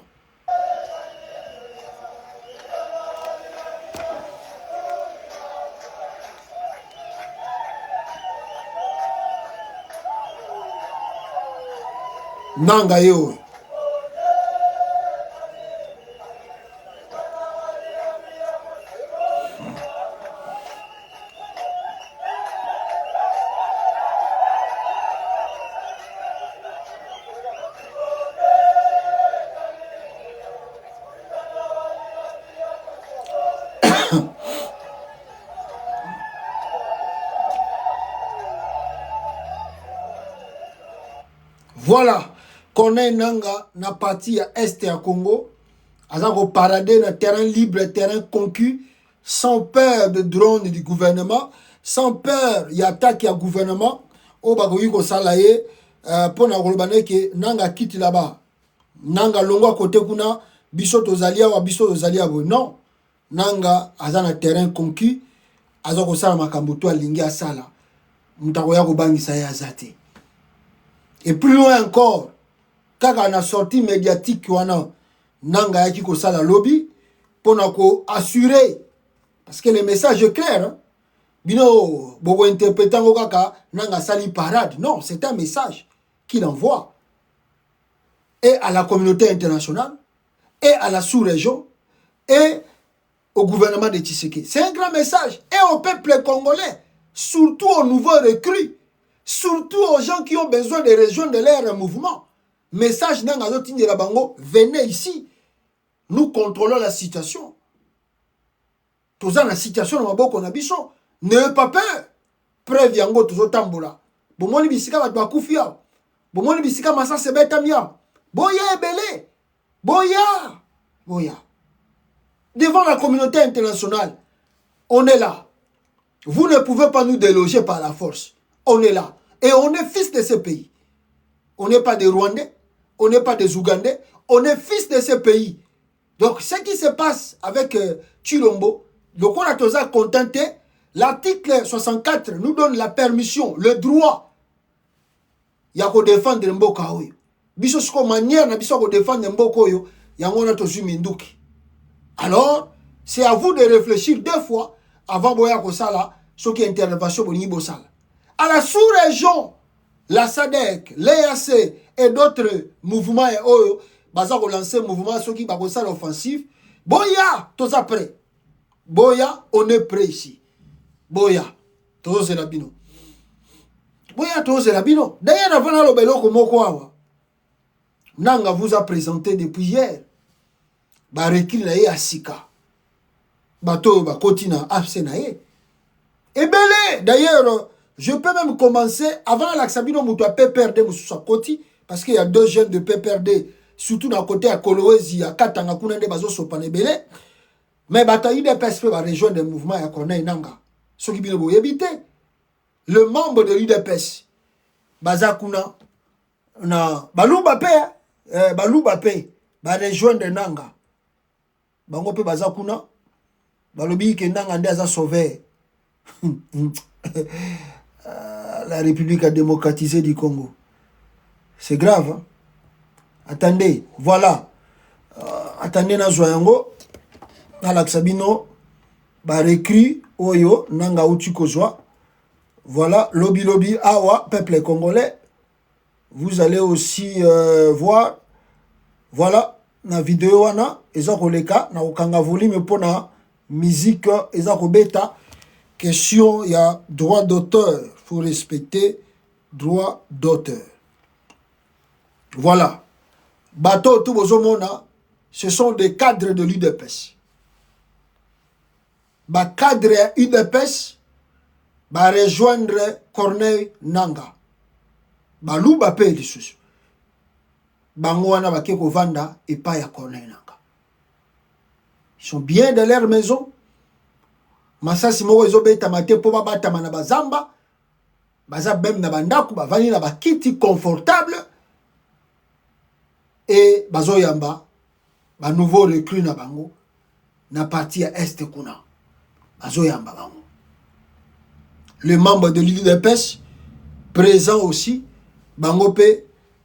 Nanga yo. Voilà. Corneille Nanga na parti à Est à Congo. Azako parader na terrain libre, terrain conquis, sans peur de drone du gouvernement, sans peur il y a attaque à gouvernement. Au bagoyi ko salaye pour na kolobane ke Nanga quitte là-bas. Nanga longo à côté kuna biso tozalia wa biso tozalia bo. Non. Nanga azana terrain conquis. Azako sala makambo to alingi asala. Mutako ya ko bangisa ya zate. Et plus loin encore, quand on a sorti médiatique wana Nanga yaki ko sala lobby pour assurer parce que le message est clair hein? Bino bobo interprétant kaka Nanga sali parade non c'est un message qu'il envoie et à la communauté internationale et à la sous-région et au gouvernement de Tshisekedi. C'est un grand message et au peuple congolais, surtout aux nouveaux recrues, surtout aux gens qui ont besoin de rejoindre leur mouvement. Message Nanga Zotini Rabango, venez ici. Nous contrôlons la situation. Tous la situation dans maboko na biso. N'ayez pas peur. Preuve yango tuzo tambola. Bomoni bisika ba bakufia. Bomoni bisika masa sebeta mia. Boya ebele. Boya. Boya. Devant la communauté internationale, on est là. Vous ne pouvez pas nous déloger par la force. On est là. Et on est fils de ce pays. On n'est pas des Rwandais. On n'est pas des Ougandais. On est fils de ce pays. Donc, ce qui se passe avec Chilombo, le Konatoza a contenté, l'article 64 nous donne la permission, le droit. Il y a qu'on défendre Mboka. Biso siko manière na biso ko défendre Mboko yo, yangona to minduki. Alors, c'est à vous de réfléchir deux fois avant boya ko sala, ce qui est intervention boni bo sala. À la sous-région, la SADC, l'EAC et d'autres mouvements et oyo baza ko lancer mouvement ceux qui ba ko sala offensif. Boya, tous après. Boya, on est prêt ici. Boya, tous c'est la bino. Boya, tous c'est la bino. D'ailleurs, avant le beloko moko awa. Nanga vous a présenté depuis hier. Ba rekil na ye asika. Bato ba kotina afse na ye. Et belé, d'ailleurs, je peux même commencer avant l'axabino muto PPRD mususa koti parce qu'il y a deux jeunes de PPRD surtout dans côté à Kolwezi à Katanga kuna nde bazo sopane belé. Mais bataille de PSP va rejoindre le mouvement ya Corneille Nanga. Ce qui bino boyebite. Le membre de l'UDPS Bazakuna na Baluba pe ba rejoindre Nanga. Bango pe Bazakuna balobi ke Nanga nde aza sauver. La République a démocratisé du Congo. C'est grave. Hein? Attendez, voilà. Attendez na zoyango. Alaxabino ba recru oyo Nanga uti kozwa. Voilà, lobby awa peuple congolais. Vous allez aussi voir voilà na vidéo wana ezako leka na okanga volume pour na musique ezako beta question il y a droit d'auteur, faut respecter droit d'auteur. Voilà. Bateau tout bozomona, ce sont des cadres de l'UDPS. Ba cadre UDPS ba rejoindre Corneille Nanga. Ba luba pe lisusu. Bango wana bakeko vanda et pas ya Corneille Nanga. Ils sont bien dans leur maison. Masasi moko ezobeta mate po babatama na bazamba. Baza bem na bandaku bavani na bakiti confortable. Et bazoyamba ba nouveau recrue na bango na partie à est kuna. Bazoyamba bango. Le membre de l'UDPS présent aussi bangope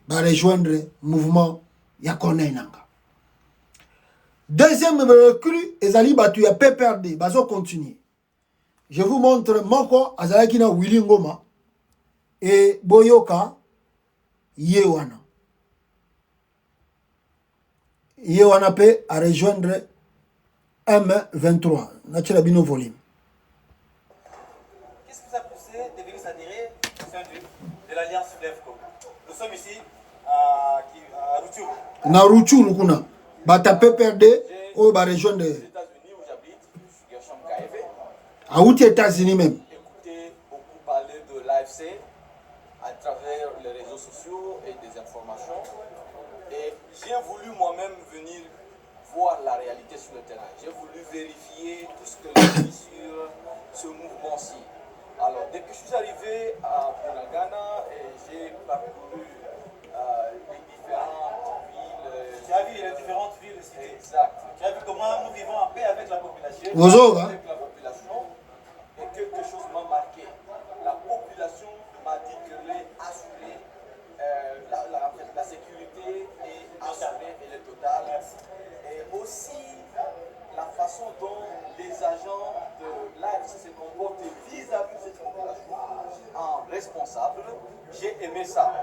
va rejoindre le mouvement ya Corneille Nanga. Deuxième recrue ezali batu ya PPRD bazo continuer. Je vous montre moko azalaki na Willy Ngoma et Boyoka Yewana. Yewana pe a rejoindre M23. Natira bino volume. Qu'est-ce qui vous a poussé de venir s'adhérer au sein de l'Alliance FLEFCO? Nous sommes ici à Rutshuru. Na Rutshuru kuna. Bata PPRD ou ba rejoindre. Aux États-Unis où j'habite, je suis Gershom Kaevé. À où États-Unis même. Écoutez beaucoup parler de l'AFC à travers les réseaux sociaux et des informations. informations. Et j'ai voulu moi-même venir voir la réalité sur le terrain. J'ai voulu vérifier tout ce que j'ai dit sur ce mouvement-ci. Alors, dès que je suis arrivé à Bunagana, j'ai parcouru les différentes villes. Tu as vu les différentes villes aussi. Exact. Tu as vu comment nous vivons en paix avec la population. Bonjour, hein. Avec la population. Et quelque chose m'a marqué. La population m'a dit qu'elle est assurée. La sécurité est assurée, elle est totale. Et aussi la façon dont les agents de l'AFC se comportent vis-à-vis de cette population en responsable, j'ai aimé ça.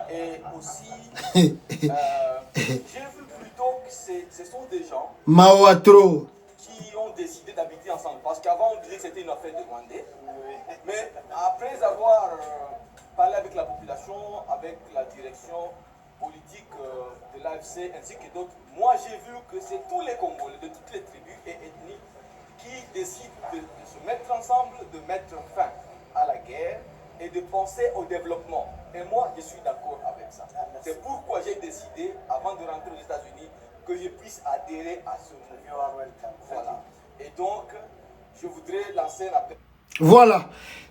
Et aussi, j'ai vu plutôt que ce sont des gens Mawatro. qui ont décidé d'habiter ensemble. Parce qu'avant, on disait que c'était une affaire de Rwandais. Mais après avoir parlé avec la population, avec la direction politique de l'AFC ainsi que d'autres, moi j'ai vu que c'est tous les Congolais de toutes les tribus et ethnies qui décident de se mettre ensemble, de mettre fin à la guerre et de penser au développement. Et moi, je suis d'accord avec ça. C'est pourquoi j'ai décidé, avant de rentrer aux États-Unis, que je puisse adhérer à ce mouvement. Voilà. Et donc, je voudrais lancer un appel. Voilà.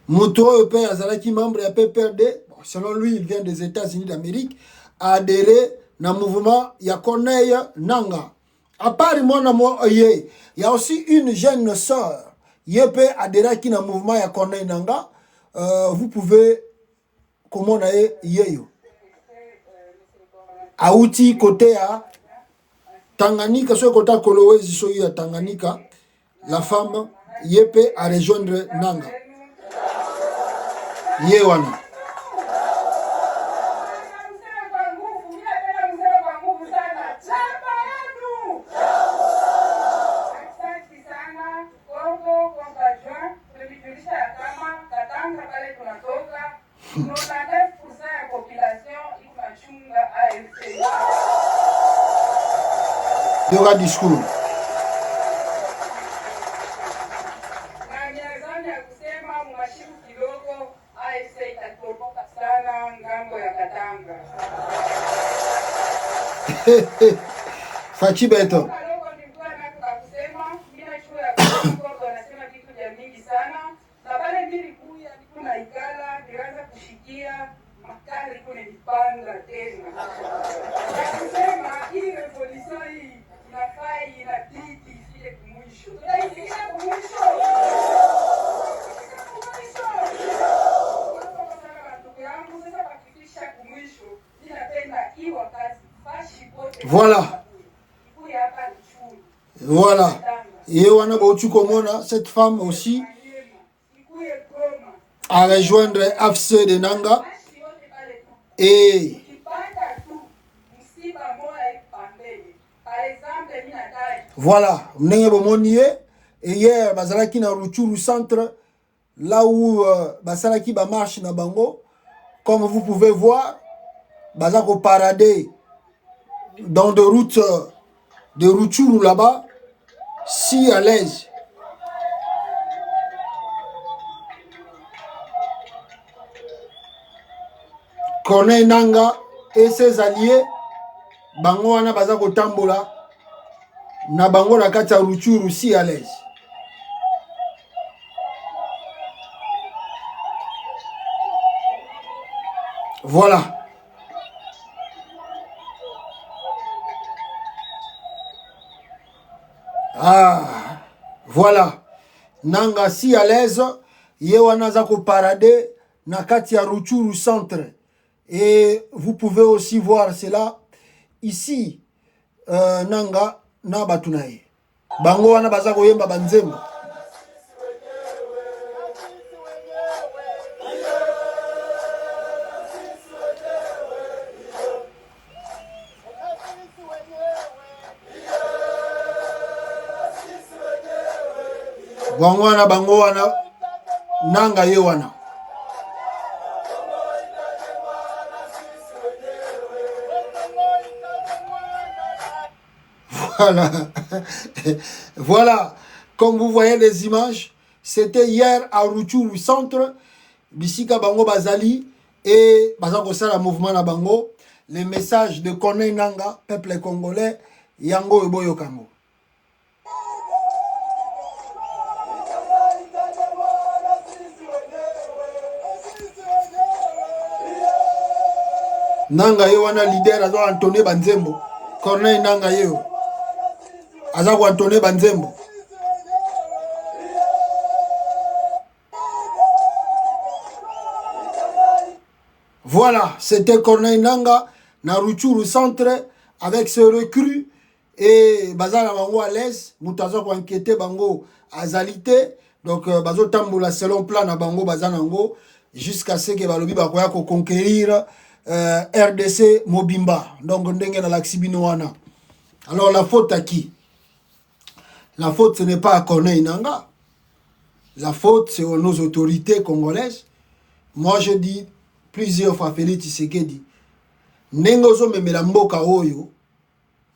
Moto Européen Azalaki, membre de la PPRD, bon, selon lui, il vient des États-Unis d'Amérique, a adhéré au mouvement Yakoneya Nanga. À part moi, il y a aussi une jeune sœur. Il peut adhérer au mouvement Yakoneya Nanga. Vous pouvez, comment on a yeyo. Aouti côté à Tanganyika, soit côté Kolowezi, soit à Tanganyika, la femme, peut à rejoindre Nanga. Yewana. Yoga discours. Fachi Beto. Voilà. Voilà. Et on a beaucoup de cette femme aussi à rejoindre AFC de Nanga. Et voilà. Et hier, Bazalaki na Ruchuru centre, là où Bazalaki ba marche na bango. Comme vous pouvez voir, Bazako paradé dans des routes de Ruchuru là-bas, si à l'aise. Corneille Nanga et ses alliés, bango wana Bazako tambola, na bango la kata Ruchuru si à l'aise. Voilà. Ah, voilà. Nanga si à l'aise, yewana zako parade na kati ya Ruchuru centre. Et vous pouvez aussi voir cela ici. Nanga na batunaye. Bango wana bazako yemba banzembo. Bango wana nanga yewana. Voilà. Voilà. Comme vous voyez les images, c'était hier à Ruchuru centre, Bisika Bango Bazali et Bazako Sala mouvement na Bango. le message de Corneille Nangaa, peuple congolais, Yango Eboyo Kango. Nangaa ye wana leader azo Antoine Banzembo. Corneille Nangaa yeo. Aza ko Antoine Banzembo. Voilà, c'était Corneille Nangaa, Naruchuru Centre, avec ce recrue, et Bazala Bango à l'aise, Moutazo ko inquiété Bango à Zalité, donc Bazo Tamboula selon plan à Bango Bazanango, jusqu'à ce que Balobi Bakoya ko conquérir RDC Mobimba, donc Ndenge na Laxibino wana. Alors la faute à qui? La faute ce n'est pas à Corneille Nangaa, la faute c'est aux nos autorités congolaises. Moi je dis plusieurs fois Félix Tshisekedi nengozo memela mboka oyo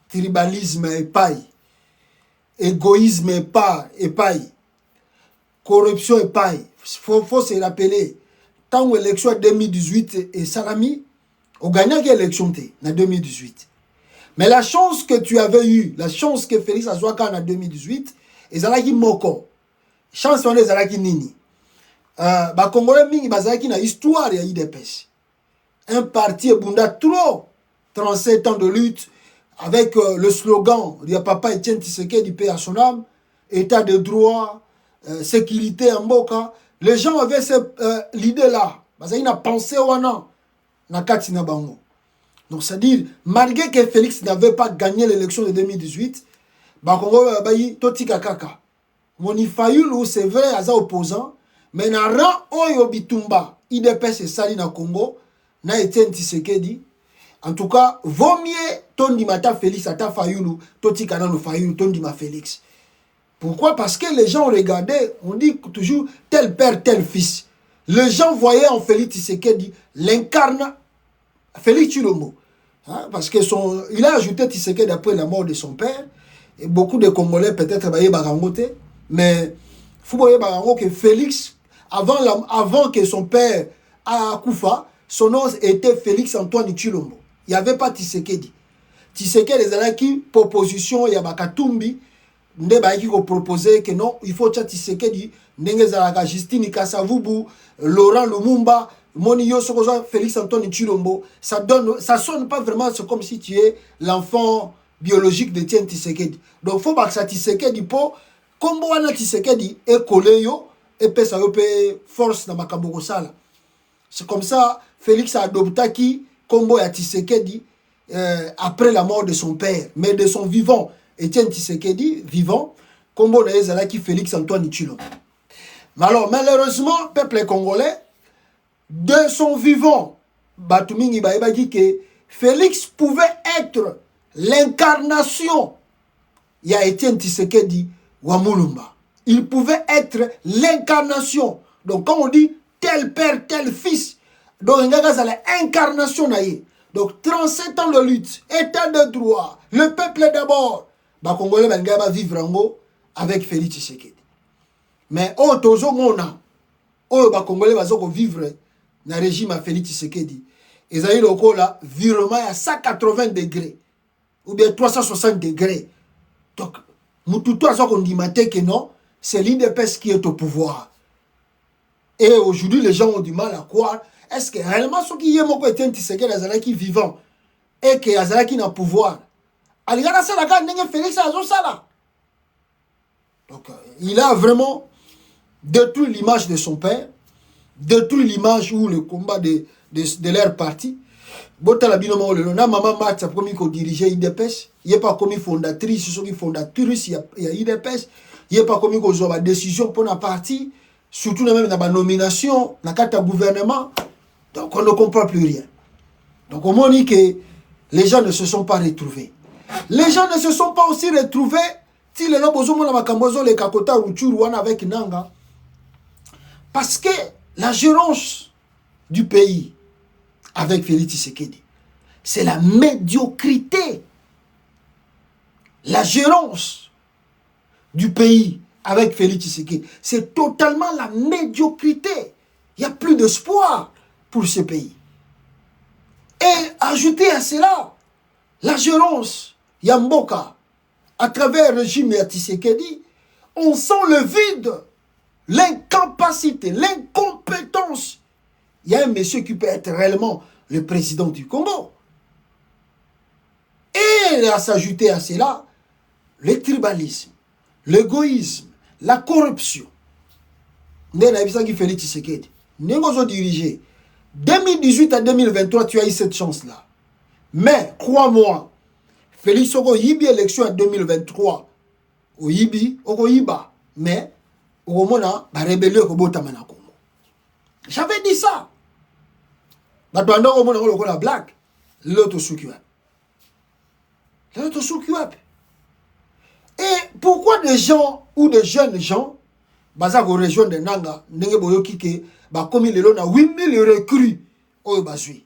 tribalisme epai, égoïsme epai, corruption epai. Faut se rappeler tant l'élection 2018 et Salami on gagnait l'élection en 2018, mais la chance que tu avais eu, la chance que Félix Azouaka en 2018 ezalaki moko chance on ezalaki nini. Ba Congolais mingi bazalaki na histoire ya IDPS. Un parti ebunda trop 37 ans de lutte avec le slogan de papa Etienne Tshisekedi paix à son âme, état de droit, sécurité en mboka. Les gens avaient l'idée là. Bazalaki na pensée wana na kati na bango. Donc c'est-à-dire malgré que Félix n'avait pas gagné l'élection de 2018, ba Congolais bayi totika kaka. Moni Fayulu c'est vrai aza opposant. Mais na rang oyo bitumba IDPS et Sali na Congo na Etienne Tshisekedi, en tout cas vaut mieux tondi mata Félix ata Fayulu totika na no Fayulu tondi ma Félix. Pourquoi? Parce que les gens regardaient, on dit toujours tel père tel fils. Les gens voyaient en Félix Tshisekedi l'incarne Félix Tshilombo, hein, parce que il a ajouté Tshisekedi après la mort de son père, et beaucoup de Congolais peut-être baye barangote, mais faut voyer barango que Félix avant que son père a Koufa, son nom était Félix Antoine Tshilombo. Il n'y avait pas Tshisekedi. Tshisekedi ezalaki proposition ya Bakatumbi nde baiki ko proposer que non, il faut Tshisekedi ndenge zalaka Justine Kasavubu, Laurent Lumumba, Moni Yosokoza, Félix Antoine Tshilombo, ça sonne pas vraiment, c'est comme si tu es l'enfant biologique de Etienne Tshisekedi. Donc faut pas que ça Tshisekedi po kombo wana Tshisekedi e collé yo et puis ça peut force dans makambo sala. C'est comme ça Félix a adopté qui combo ya Tshisekedi après la mort de son père, mais de son vivant Etienne Tshisekedi vivant combo na ezala qui Félix Antoine Tshilombo. Mais alors malheureusement peuple congolais de son vivant Batumingi Baïba dit que Félix pouvait être l'incarnation ya Etienne Tshisekedi wa Mulumba. Il pouvait être l'incarnation. Donc quand on dit tel père, tel fils, donc il y a l'incarnation. Donc 37 ans de lutte, état de droit, le peuple d'abord. Bah Congolais va vivre en haut avec Félix Tshisekedi. Mais au tozo mona, au bah Congolais va vivre dans le régime à Félix Tshisekedi. Ils ont eu le là virement à 180 degrés ou bien 360 degrés. Donc Moutoutou a dit que non, c'est l'IDPS qui est au pouvoir. Et aujourd'hui, les gens ont du mal à croire. Est-ce que réellement ceux qui sont Etienne Tshisekedi Azalaki vivant et que Azalaki n'a pouvoir? Donc, il a vraiment détruit l'image de son père, détruit l'image ou le combat de leur parti. Botala binomo le na maman Max a promis qu'on dirigeait IDPS, il est pas comme fondatrice, ceux qui fondatrice il y a IDPS, il est pas comme qu'on a décision pour la partie, surtout même dans la nomination, dans le gouvernement. Donc on ne comprend plus rien. Donc on m'a dit que les gens ne se sont pas retrouvés. Les gens ne se sont pas aussi retrouvés si les gens ont makambozo les kakota Ruchuru avec Nanga, parce que la gérance du pays avec Félix Tshisekedi, c'est la médiocrité. La gérance du pays avec Félix Tshisekedi, c'est totalement la médiocrité. Il n'y a plus d'espoir pour ce pays. Et ajouter à cela la gérance Yamboka à travers le régime de Tshisekedi, on sent le vide, l'incapacité, l'incompétence. Il y a un monsieur qui peut être réellement le président du Congo. Et à s'ajouter à cela, le tribalisme, l'égoïsme, la corruption. Félix Tshisekedi, dirigé 2018 à 2023, tu as eu cette chance-là. Mais, crois-moi, Félix Oko Yibi élection en 2023, au Yibi, Oko Yiba, mais, au moment la rébellion au Tamana Congo. J'avais dit ça. Maintenant, au moment où la blague, l'autre soukuap. L'autre soukuap. Et pourquoi des gens ou des jeunes gens, baza go région de Nanga, ndenge boyo kike, ba komi lelo na 8000 recrues oyo bazui.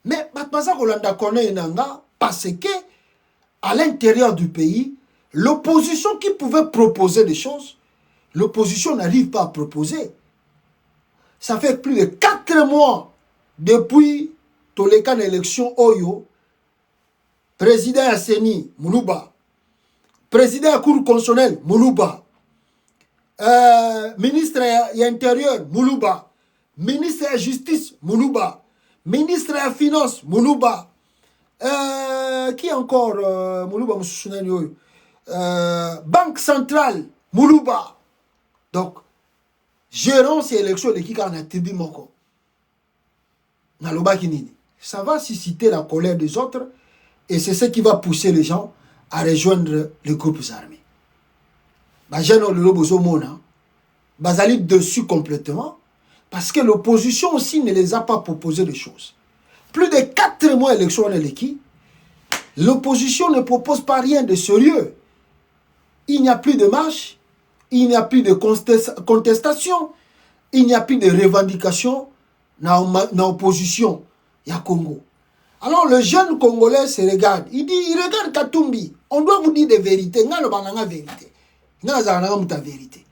Mais baza ko landa connaît Nanga parce que à l'intérieur du pays, l'opposition qui pouvait proposer des choses, l'opposition n'arrive pas à proposer. Ça fait plus de 4 mois depuis Toleka l'élection Oyo, président Asseni Moulouba, président de la Cour constitutionnelle Moulouba, ministre de l'Intérieur Moulouba, ministre de la Justice Moulouba, ministre de la Finance Moulouba, qui encore Moulouba Banque Centrale Moulouba. Donc, gérant ces élections de qui a tibi moko. Ça va susciter la colère des autres et c'est ce qui va pousser les gens à rejoindre les groupes armés. Bazali dessus complètement parce que l'opposition aussi ne les a pas proposé de choses. Plus de 4 mois d'élection de l'équipe, l'opposition ne propose pas rien de sérieux. Il n'y a plus de marche, il n'y a plus de contestation, il n'y a plus de revendication dans l'opposition. Il y a Congo. Alors le jeune Congolais se regarde. Il dit, il regarde Katumbi. On doit vous dire des vérités. Vérité.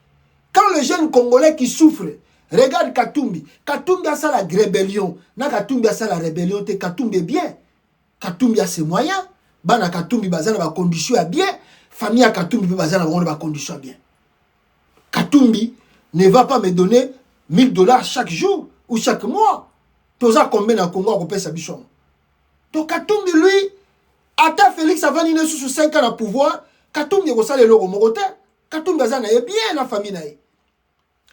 Quand le jeune Congolais qui souffre regarde Katumbi, Katumbi a ça la rébellion. Katumbi a ça la rébellion. Katumbi est bien. Katumbi a ses moyens. Bana Katumbi bazana ba condition à bien. Famille à Katumbi bazana ba condition à bien. Katumbi ne va pas me donner $1000 chaque jour ou chaque mois. Tout ça combien dans Congo on paie sa bichon. Donc Katumbi lui, ata Félix avant il est sous 5 ans à pouvoir, Katumbi ko sale logo mokote. Katumbi bazana est bien la famille naï.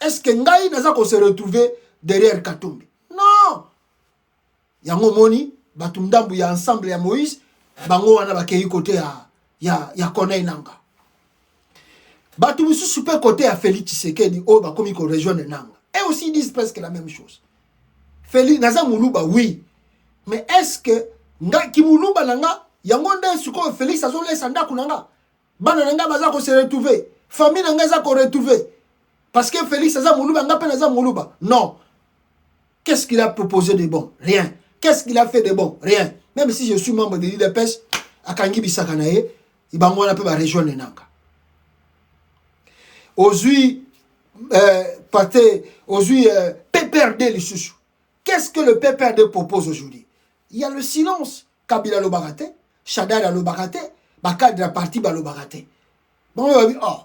Est-ce que ngai naza ko se retrouver derrière Katumbi? Non. Yango moni batumdambu ya ensemble ya Moïse, bango wana bakei côté ya Corneille Nanga. Batumbi sous super côté à Félix Tshisekedi o ba komi ko rejoindre Nanga. Et aussi ils disent presque la même chose. Félix naza muluba oui. Mais est-ce que nga ki muluba nanga yango nde suko Félix azo lesa ndako nanga? Bana nanga baza ko se retrouver. Famille nanga za ko retrouver. Parce que Félix aza muluba nga pe naza muluba. Non. Qu'est-ce qu'il a proposé de bon? Rien. Qu'est-ce qu'il a fait de bon? Rien. Même si je suis membre de l'IDPS, akangi bisaka na ye, ibango na pe ba rejoindre nanga. Aujourd'hui PPRD les chouchous. Qu'est-ce que le PPRD propose aujourd'hui? Il y a le silence. Kabila lo bagate, Chadar lo bagate, Bakad de la partie ba lo bagate. Bon, oh,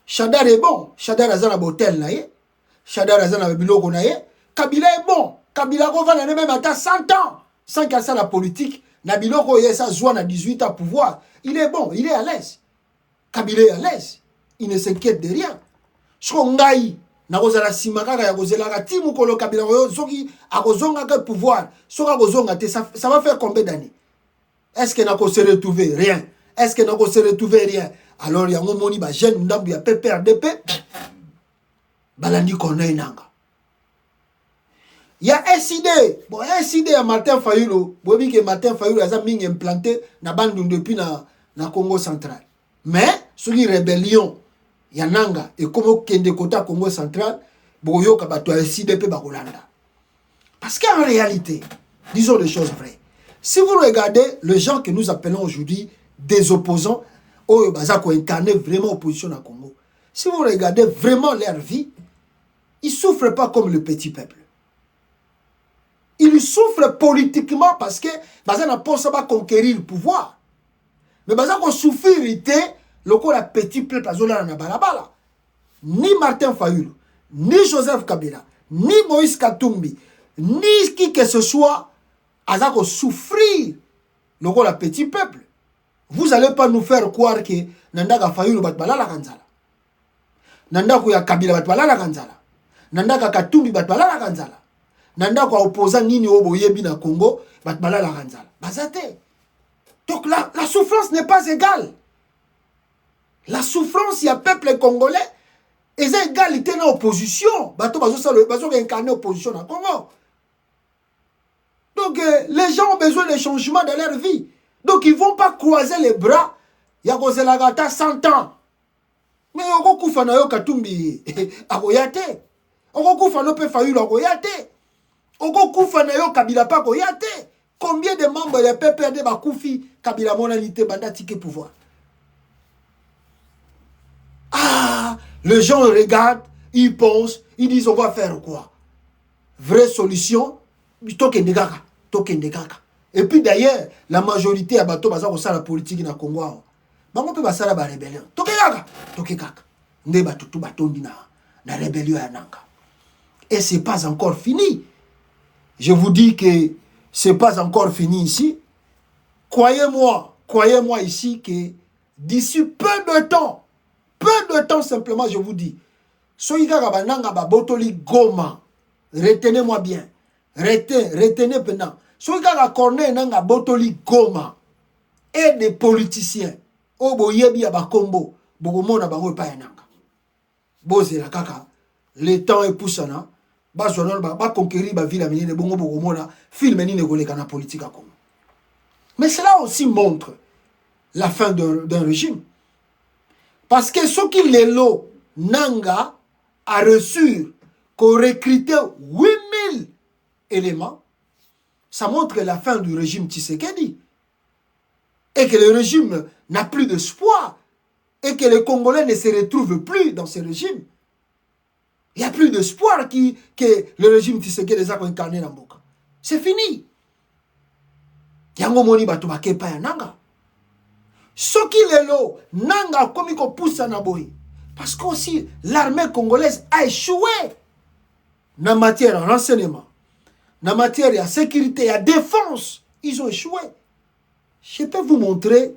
Chadar est bon. Chadar azana botel na ye. Chadar azana biloko na ye. Kabila est bon. Kabila ko va na même à 100 ans. Sans qu'il y ait la politique, na biloko ye sa joie na 18 ans pouvoir. Il est bon, il est à l'aise. Kabila est à l'aise. Il ne s'inquiète de rien. Shongai na kozala simakaka ya kozela ka timu kolo Kabila yo soki akozonga ka pouvoir. Soka kozonga te ça va faire combien d'années? Est-ce que na ko se retrouver rien? Est-ce que na ko se retrouver rien? Alors il y a un moni ba jeune ndambu ya PPRDP balandi Corneille Nanga. Il y a SID. Bon, SID à Martin Fayulu. Vous voyez que Martin Fayulu a mis implanté na bandu depuis na Congo central. Mais sur les rébellions il y a Nanga et comme kende kota Congo central, boyo ka bato SID pe bakolanda. Parce qu'en réalité, disons les choses vraies. Si vous regardez les gens que nous appelons aujourd'hui des opposants, oh, bazako incarner vraiment opposition à Congo. Si vous regardez vraiment leur vie, ils ne souffrent pas comme le petit peuple. il souffre politiquement parce que baza na posa ba conquérir le pouvoir. Mais baza ko souffrir le petit peuple azola na balabala. Ni Martin Fayulu, ni Joseph Kabila, ni Moïse Katumbi, ni qui que ce soit, aza ko souffrir le petit peuple. Vous n'allez pas nous faire croire que Nandaka Fayulu bat balala kanzala. Nandaka ya Kabila bat balala kanzala. Nandaka Katumbi bat balala kanzala. Nandaka opposant nini obo yebi na Congo bat balala kanzala. Bazate. Donc la souffrance n'est pas égale. La souffrance, il y a peuple congolais, et c'est égalité dans l'opposition. Bato bazo incarner l'opposition à Congo. Donc les gens ont besoin de changements dans leur vie. Donc ils ne vont pas croiser les bras. Il y a que la gata 100 ans. Mais on va koufa na yo Katumbi agoyate. On va koufa no pe Fayulu agoyate. On va koufa na yo Kabila pa agoyate. Combien de membres de PPRD ba koufi Kabila monalité banda ticket pouvoir. Ah, les gens regardent, ils pensent, ils disent on va faire quoi? Vraie solution, token de gaga. Et puis d'ailleurs, la majorité à bateau baza ko sala politique na Congo. Bango pe basala ba rébellion. Toke gaga. Nde batutu batondi na rébellion ya nanga. Et c'est pas encore fini. Je vous dis que c'est pas encore fini ici. Croyez-moi ici que d'ici peu de temps simplement, je vous dis, Soïga Bananga Babotoli Goma, retenez-moi bien, retenez maintenant, Soïga Corne Nanga Botoli Goma, et des politiciens, Obo Yebi Abakombo, Bogomona Bango Payananga. Bose la kaka, le temps est poussana, ba conquérir ba ville amener Bongo Bogomona, film ni negolé kana politique à Congo. Mais cela aussi montre la fin d'un régime. Parce que ce qui est là, Nanga a reçu qu'on recrutait 8000 éléments, ça montre la fin du régime Tshisekedi. Et que le régime n'a plus d'espoir. Et que les Congolais ne se retrouvent plus dans ce régime. Il n'y a plus d'espoir que le régime Tshisekedi les a incarné dans Boka. C'est fini. Yango moni bato bakepa ya Nanga. Ce qui est là, Nanga comme il pousse na boy. Parce que aussi l'armée congolaise a échoué dans matière de renseignement, dans matière de sécurité et de défense. Ils ont échoué. Je peux vous montrer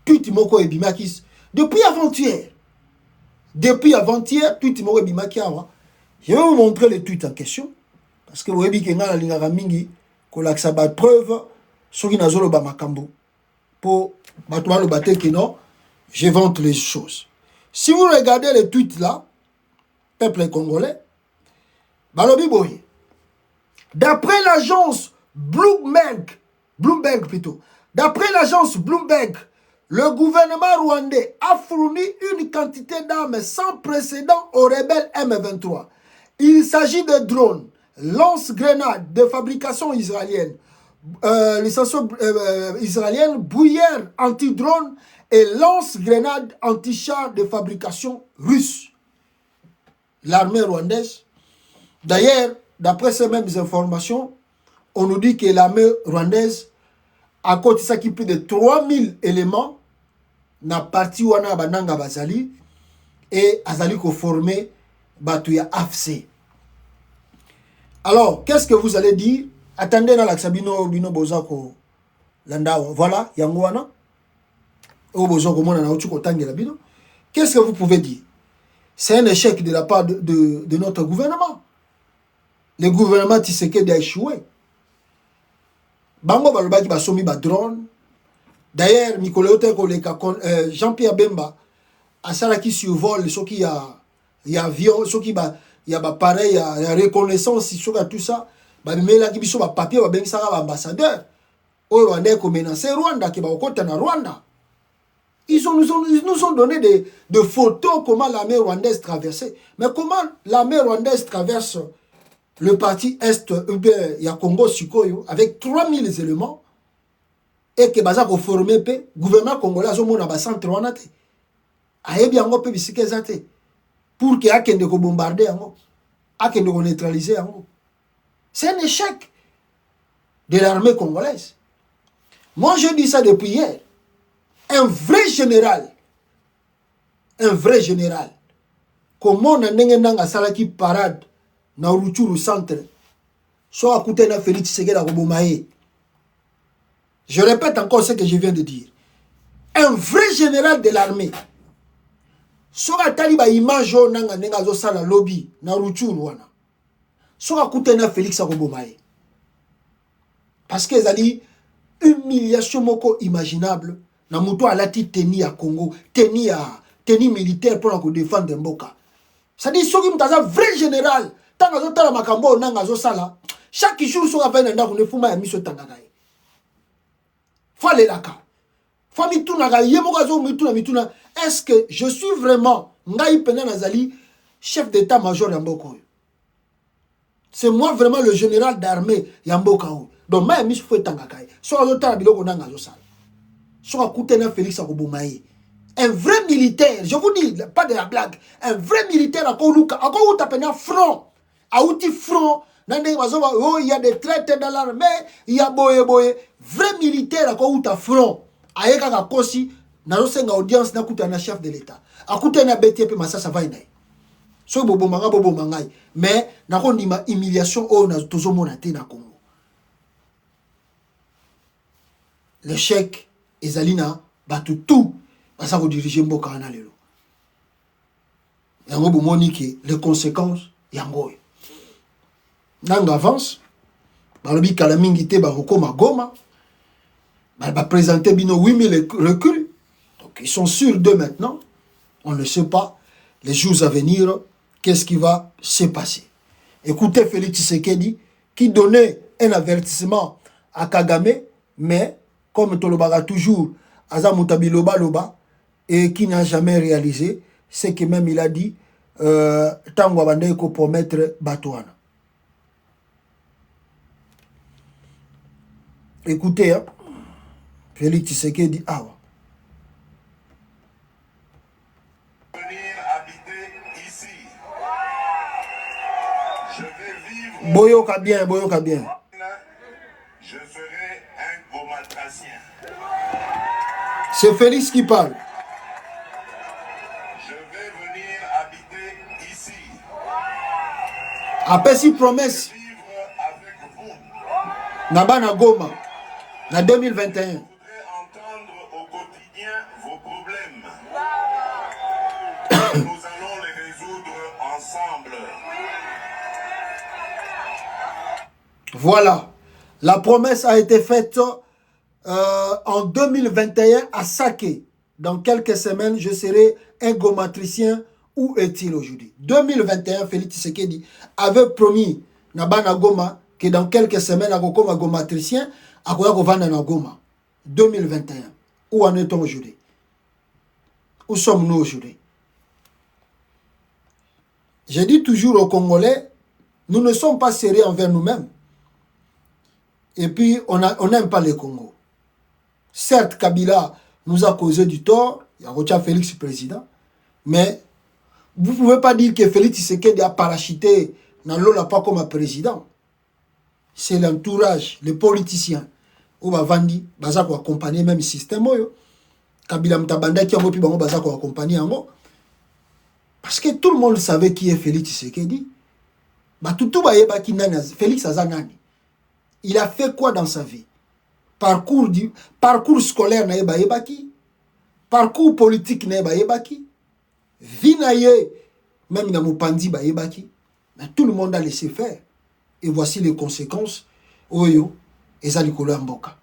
tout Moko et Bimakis depuis avant-hier. Depuis avant-hier, tout Moko et Bimakis. Je vais vous montrer le tweet en question. Parce que vous voyez que la ligne mingi ko laksa ba preuve sur qui nazolo ba makambo. Pour le bâtir que non, je vante les choses. Si vous regardez les tweets là, peuple congolais, balobi boye. D'après l'agence Bloomberg plutôt, d'après l'agence Bloomberg, le gouvernement rwandais a fourni une quantité d'armes sans précédent aux rebelles M23. Il s'agit de drones, lance-grenades de fabrication israélienne, licence israélienne, bouillère anti-drone et lance-grenades anti-char de fabrication russe. L'armée rwandaise. D'ailleurs, d'après ces mêmes informations, on nous dit que l'armée rwandaise a côté ça qui plus de 3000 éléments na parti wana bananga bazali et azali ko formé batuya AFC. Alors, qu'est-ce que vous allez dire? Attendez dans l'axabino bino bozako landao. Voilà, yangwana. O bozako mona na uchuko tangela bino. Qu'est-ce que vous pouvez dire? C'est un échec de la part de notre gouvernement. Le gouvernement Tshisekedi a échoué. Bango balobaki basomi ba drone. D'ailleurs, Mikolote koleka Jean-Pierre Bemba asalaki survol soki ya avion, soki ba ya ba pareil ya reconnaissance soka tout ça. Ba melaki biso ba papier ba bengisaka ba ambassadeur. Oyo Rwanda ko menacer Rwanda ki ba okota na Rwanda. Ils nous ont donné des photos comment l'armée rwandaise traversait. Mais comment l'armée rwandaise traverse le parti Est, il y a Congo Sikoyo, avec 3000 éléments, et que Baza ko formé le gouvernement congolais a mon centre rwandais. Ayebi yango pe bisike zate pour que akende ko bombarder yango, akende ko neutraliser yango. C'est un échec de l'armée congolaise. Moi, je dis ça depuis hier. Un vrai général, comment on a un salaki parade dans le centre, soit à côté de Félix Tshisekedi à Robomaye. Je répète encore ce que je viens de dire. Un vrai général de l'armée, soit à Taliba image nanga nenga zo sala lobby na Ruchuru wana, soit à côté de Félix à Robomaye. Parce que ça dit humiliation moko imaginable. Na muto alati teni à Congo, teni militaire pour la défendre Mboka. Ça dit soki mutaza vrai général, tanga zo tala makambo nanga zo sala, chaque jour so appelle nda ko ne fuma ya miso tangaka. Fallait la ka. Fa mituna ga yeboka zo mituna. Est-ce que je suis vraiment ngai pena nazali chef d'état-major ya Mboka? C'est moi vraiment le général d'armée ya Mboka. Donc ma miso fo tangaka. So zo tala biloko nanga zo sala. Soit Koutena Félix Akobomaye. Un vrai militaire, je vous dis, pas de la blague, un vrai militaire à Koulouka, à Koulouka, front, à outil front, il y a des traités dans l'armée, il y a boye. Vrai militaire à Koulouka front, à Eka Kosi, n'a pas audience, n'a pas un chef de l'État. À Koutena BTP, mais ça va y aller. So bobo mangai. Mais, n'a pas une humiliation, n'a pas monaté na Congo. L'échec. Ezalina batu tout basa ko diriger mboka na lelo yango bomoni ke les conséquences yango nanga avance balobi kala mingi te ba kokoma Goma ba présenter bino 8000 reculs, donc ils sont sûrs d'eux maintenant. On ne sait pas les jours à venir qu'est-ce qui va se passer. Écoutez Félix Tshisekedi qui donnait un avertissement à Kagame, mais comme Tolobara toujours, Azamuta Loba, et qui n'a jamais réalisé, c'est que même il a dit, Tango Bandeko promettre Batouana. Écoutez, hein, Félix Tshisekedi, ah ouais. Venir habiter ici. Je vais vivre. Boyoka bien. Je serai un gomatracien. C'est Félix qui parle. Je vais venir habiter ici. Après si promesse. Vivre avec vous. Nabana Goma. En 2021. Je voudrais entendre au quotidien vos problèmes. Nous allons les résoudre ensemble. Voilà. La promesse a été faite en 2021 à Saké. Dans quelques semaines, je serai un gomatricien. Où est-il aujourd'hui? 2021, Félix Tshisekedi avait promis Nabana Goma que dans quelques semaines, à Goma gomatricien, à Vanda Goma. 2021. Où en est-on aujourd'hui? Où sommes-nous aujourd'hui? J'ai dit toujours aux Congolais, nous ne sommes pas sérieux envers nous-mêmes. Et puis, on n'aime pas le Congo. Certes, Kabila nous a causé du tort. Il y a Rocha Félix président. Mais vous ne pouvez pas dire que Félix Tshisekedi a parachuté dans l'eau pas comme un président. C'est l'entourage, les politiciens. Où va Vandi, baza ko accompagner même système. Kabila Mtabanda qui a mopi bango baza ko accompagner en. Parce que tout le monde savait qui est Félix Tshisekedi. Félix Azanani. Il a fait quoi dans sa vie? Parcours scolaire na yebaki, parcours politique na yebaki, vie na ye, même na mopandi ba yebaki. Mais tout le monde a laissé faire. Et voici les conséquences. Oyo, ezali kolo mboka.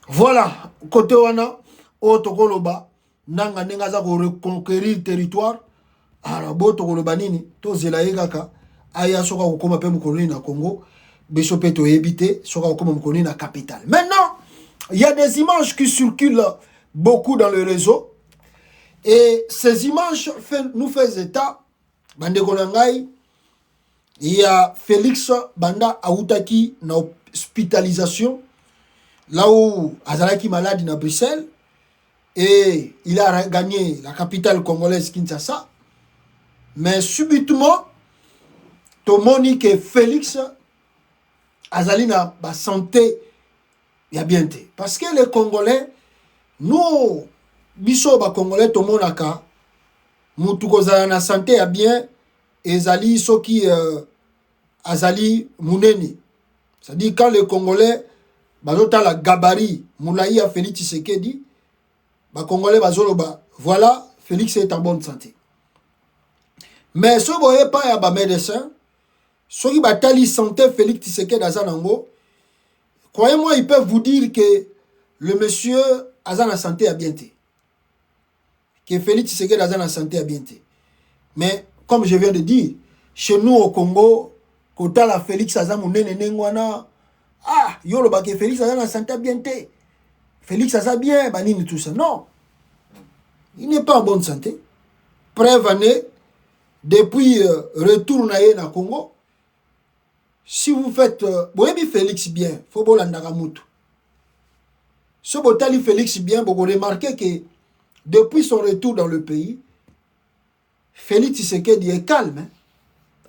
Voilà, côté wana, otokoloba, nanga nenga za ko reconquérir territoire. Alors, botokoloba nini, to zela yekaka. Aya soka kokoma pe mukoloni na Congo, Bessopeto évité, soka kokoma mukoloni na capitale. Maintenant, il y a des images qui circulent beaucoup dans le réseau. Et ces images nous font état. Bande Konangai, il y a Félix Banda Aoutaki na hospitalisation, là où Azalaki malade na Bruxelles, et il a gagné la capitale congolaise Kinshasa. Mais subitement, tomoni que Félix azali na ba santé ya bien te. Parce que les Congolais, nous, biso ba Congolais tomonaka, mutu kozala na santé ya bien, ezali soki azali muneni. C'est-à-dire quand les Congolais bazota la gabarit moulaï ya Félix Tshisekedi, ba Congolais bazoloba voilà Félix est en bonne santé. Mais ce boye pas ya ba médecin, soki batali santé Félix Tshisekedi azanango, croyez-moi, ils peuvent vous dire que le monsieur azana santé a bien été. Que Félix Tshisekedi azana santé a bien été. Mais comme je viens de dire, chez nous au Congo, quand la Félix azana nengwana, ah, yolo ba que Félix azana santé a bien été. Félix azana bien, banini tout ça. Non. Il n'est pas en bonne santé. Preuve année, depuis retour na Congo, si vous faites Félix bien, il faut que vous si vous avez Félix bien, vous remarquez que depuis son retour dans le pays, Félix Tshisekedi est calme.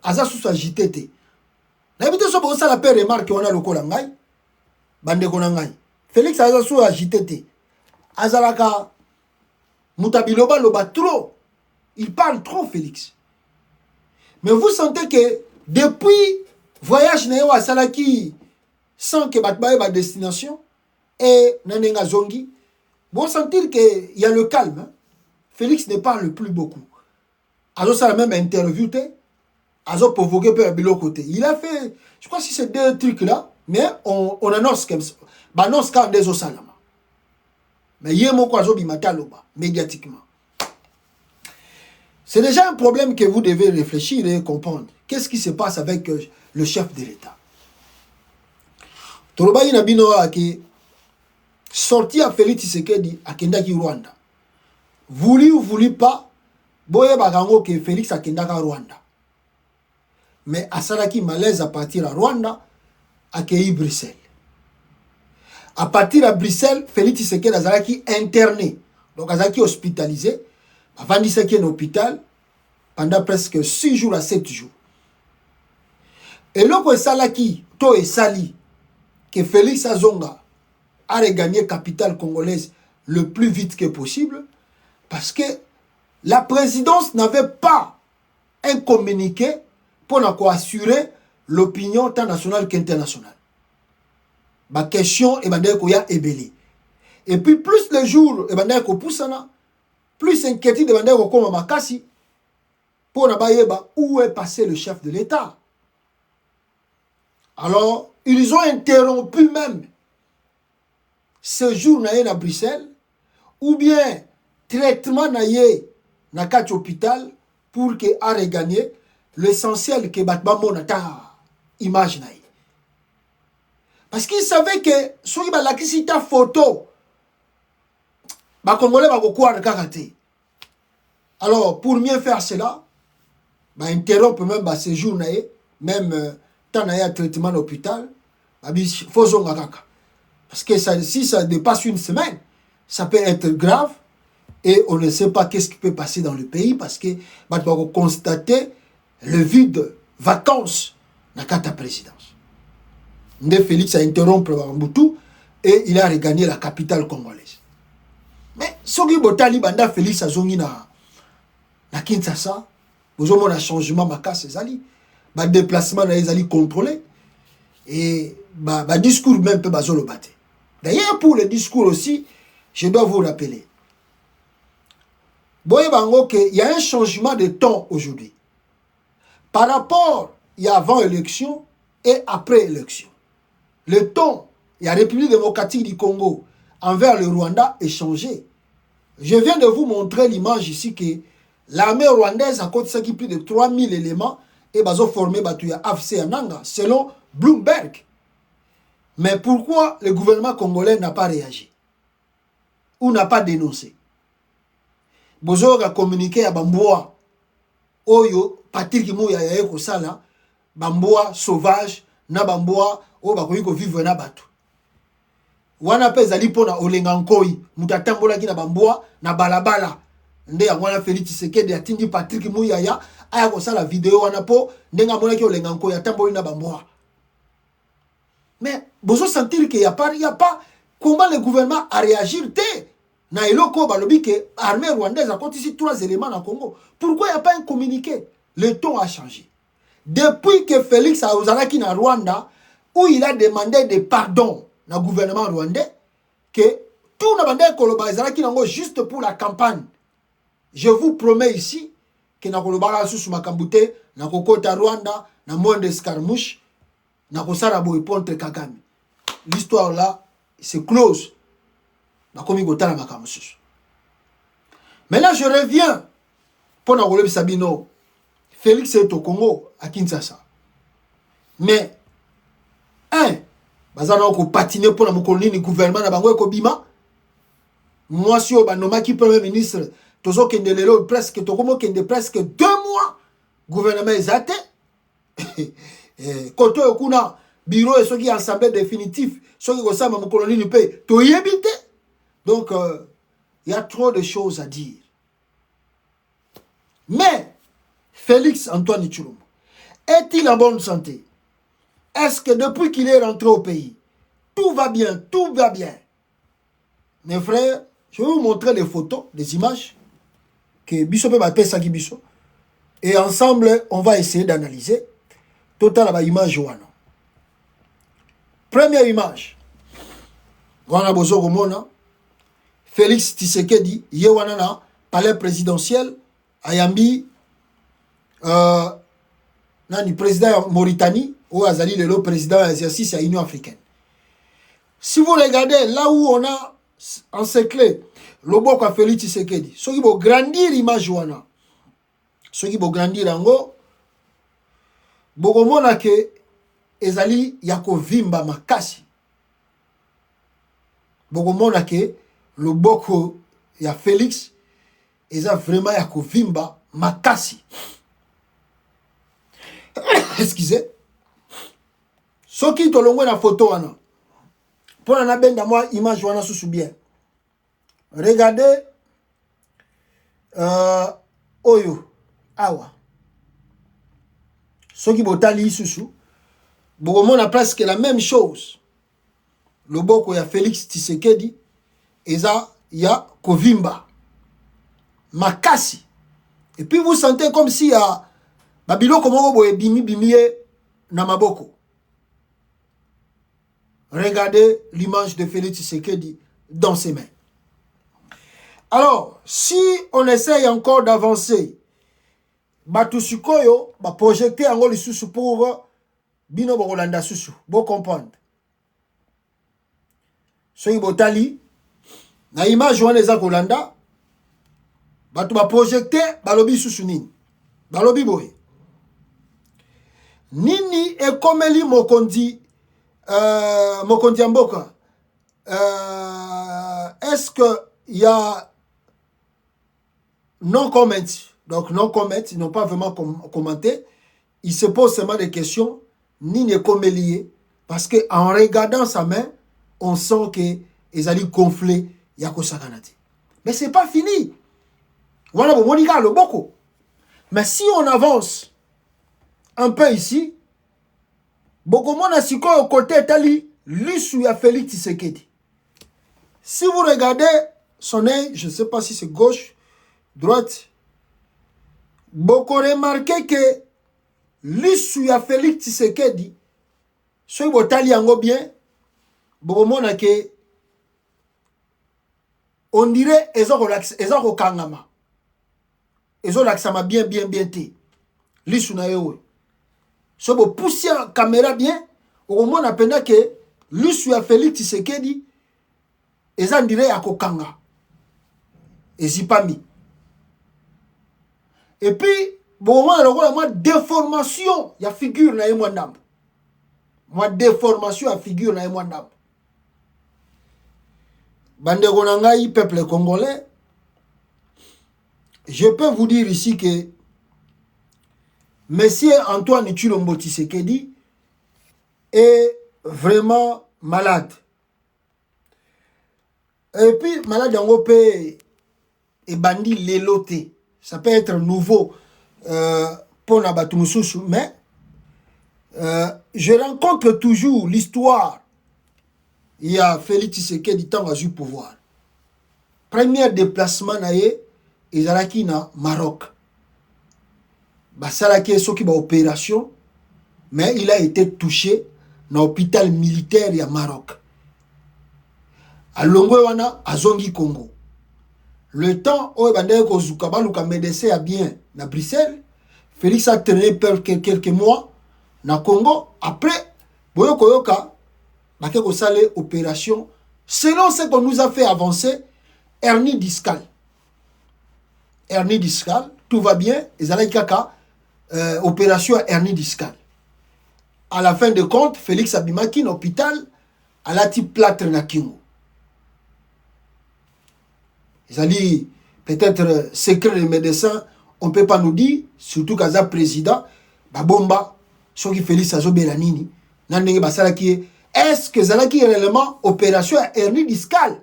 Aza sous agité. N'habitez pas si vous avez remarqué qu'on a le Kolangai, bande Konangai. Félix Aza sous agité. Azalaka Mutabiloba loba trop. Il parle trop, Félix. Mais vous sentez que depuis voyage Néo à Salaki, sans que Batbaye ma destination, et Nanenga Zongi, vous sentir qu'il y a le calme. Hein? Félix ne parle plus beaucoup. Azo ça la même interview, Azo provoqué par Bilo côté. Il a fait, je crois que c'est deux trucs là, mais on annonce comme ça. Annonce quand des Osalama. Mais il y a mon quoi bimataloba, médiatiquement. C'est déjà un problème que vous devez réfléchir et comprendre. Qu'est-ce qui se passe avec le chef de l'État? Toroba Inabino qui sorti à Félix Tshisekedi à Kendaki Rwanda. Voulu ou voulu pas, boye bagango que Félix a Kendaka Rwanda. Mais à Salaki malaise à partir à Rwanda, à Kei Bruxelles. À partir à Bruxelles, Félix Tshisekedi a Salaki interné. Donc a Salaki hospitalisé. Avant de qu'il y a un hôpital pendant presque 6 jours à 7 jours. Et là, que Salaki, to et Sali, que Félix Azonga a regagné la capitale congolaise le plus vite que possible, parce que la présidence n'avait pas un communiqué pour assurer l'opinion tant nationale qu'internationale. Ma question est ébélé. Et puis plus les jours, plus inquiétude de comme Makassi pour où est passé le chef de l'État. Alors, ils ont interrompu même ce jour à Bruxelles ou bien traitement na kat hôpital pour que a regagné l'essentiel que Batbamon a image naïe. Parce qu'ils savaient que si ils ont la photo, les Congolais vont croire karaté. Alors, pour mieux faire cela, interrompre même ce séjour, même tant qu'il y a un traitement à l'hôpital, il faut kaka. Parce que si ça dépasse une semaine, ça peut être grave et on ne sait pas qu'est-ce qui peut passer dans le pays parce que on va constater le vide, vacances, dans la présidence. Ndé Félix a interrompu Mobutu et il a regagné la capitale congolaise. Mais soki botali banda Félix azongi na Kinshasa, vous avez un changement makasi ezali, ba déplacement na ezali contrôlé et ba discours même peu bazolo baté. D'ailleurs pour le discours aussi, je dois vous rappeler. Boye bango que il y a un changement de temps aujourd'hui. Par rapport il y a avant élection et après élection. Le ton, la République démocratique du Congo envers le Rwanda est changé. Je viens de vous montrer l'image ici que l'armée rwandaise a compté plus de 3000 éléments et a formé Batuya AFC Ananga, selon Bloomberg. Mais pourquoi le gouvernement congolais n'a pas réagi? Ou n'a pas dénoncé? Bozo a communiqué à Bamboa, Oyo, Patrick Mouya Yaeko Sala, Bamboa sauvage, na Bamboa, o bakoyi ko vivre na bato wana pe zali pona olenga nkoi mutatambola ki na bamboa na balabala nde ya wana Félix Tshisekedi atindi Patrick Muyaya aya ko sala vidéo wana po ndenga mona ki olenga nko ya tamboli na bamboa. Mais vous sentir qu'il y a pas comment le gouvernement a réagi na eloko balobi que armée rwandaise a compté ici 3 éléments dans Congo. Pourquoi il n'y a pas un communiqué? Le ton a changé. Depuis que Félix Auzalaki na Rwanda, où il a demandé des pardons na gouvernement rwandais, que tout n'a pas koloba ezalaki nango juste pour la campagne. Je vous promets ici que na koloba sous makambute na kokota Rwanda na moins d'escarmouche na kosala boy contre Kagame. L'histoire là c'est close. Na komi kotala makambo susu. Maintenant je reviens pour na koloba Sabino. Félix est au Congo à Kinshasa. Mais bazana ko patiner pour la mokolini gouvernement na bango ko bima. Moi si obanoma qui premier ministre tozo kende lelo presque tokomo kende presque 2 mois gouvernement ezate. Koto okuna bureau et ceux qui assemblée définitif ceux qui osama mokolini pe to yebite. Donc il y a trop de choses à dire. Mais Félix Antoine Tshilombo est-il en bonne santé? Est-ce que depuis qu'il est rentré au pays, tout va bien, tout va bien? Mes frères, je vais vous montrer les photos, les images que Bisso peut m'appeler ça qui Bisso. Et ensemble, on va essayer d'analyser total la image. Première image. Wana bozo komona Félix Tshisekedi yewanana palais présidentiel ayambi nani président Mauritanie ou Azali le président exercice à l'Union africaine. Si vous regardez là où on a encerclé le boko à Félix Tshisekedi, ceux qui vont grandir l'image wana, ceux qui vont grandir ango, bokomona ke ezali yako vimba makasi. Bokomona ke le boko ya Félix eza vraiment yako vimba makasi. Excusez. Ce qui te l'ongue la photo wana. Pour la benda moi image wana sous bien. Regardez oyo awa. Ce qui botali sous on a presque la même chose. Le boko ya Félix Tshisekedi eza ya kovimba makasi. Et puis vous sentez comme si ya babilo komoko boye bimi na maboko. Regardez l'image de Félix Tshisekedi dans ses mains. Alors, si on essaye encore d'avancer, Batusukoyo va projeter en haut les sous pour Bino Borolanda Susu. Vous comprenez? Soy Botali, na image on les a Kolanda, Batu va projeter Balobi Susu Nini. Balobi Boy. Nini et Komeli Mokondi. Mokondi Amboka, est-ce qu'il y a non-comment? Donc non-comment, ils n'ont pas vraiment commenté. Ils se posent seulement des questions, ni ne comme lié, parce qu'en regardant sa main, on sent qu'ils allaient gonfler Yako Sakanati. Mais ce n'est pas fini. Voilà, bon, Monica, le beaucoup. Mais si on avance un peu ici, Bokomona siko au côté tali l'issue à Félix Tshisekedi. Si vous regardez son œil, je ne sais pas si c'est gauche, droite, beaucoup remarquez que l'issue à Félix Tshisekedi, si vous tali yango bien, Bokomona que on dirait ezoko kangama, ezoko laksama bien te, l'issue na yewe. Si vous poussez la caméra bien, au moins on appelle que l'issue à Félix Tshisekedi, et ça on dirait à Kokanga. Et Zipami. Et puis, bon, on a moi déformation, il y a figure na yemwandam. Moi déformation à figure na yemwandam. Bande Gonangaï, peuple congolais, je peux vous dire ici que Monsieur Antoine Tshilombo Tshisekedi est vraiment malade. Et puis, malade en OP et bandit l'éloté. Ça peut être nouveau. pour Nabatu Moussousou, mais je rencontre toujours l'histoire. Il y a Félix Tshisekedi du temps à du pouvoir. Premier déplacement, ils allaient na Maroc. Basalaki est qui opération, mais il a été touché dans l'hôpital militaire à Maroc. À Longwewana, à Zongi Congo. Le temps où il médecin a bien à Bruxelles, Félix a tenu quelques mois na Congo. Après, Boyokoyoka, il a fait opération selon ce qu'on nous a fait avancer, hernie discale. Hernie discale, tout va bien, ils allaient kaka opération hernie discale. À la fin de compte, Félix Abimaki, l'hôpital, a la type plâtre na Kingo. Ils allaient peut-être secret des médecins, on ne peut pas nous dire, surtout quand il président, Babomba, ce qui Félix Azobelanini, est-ce que Zalaki est réellement opération hernie discale?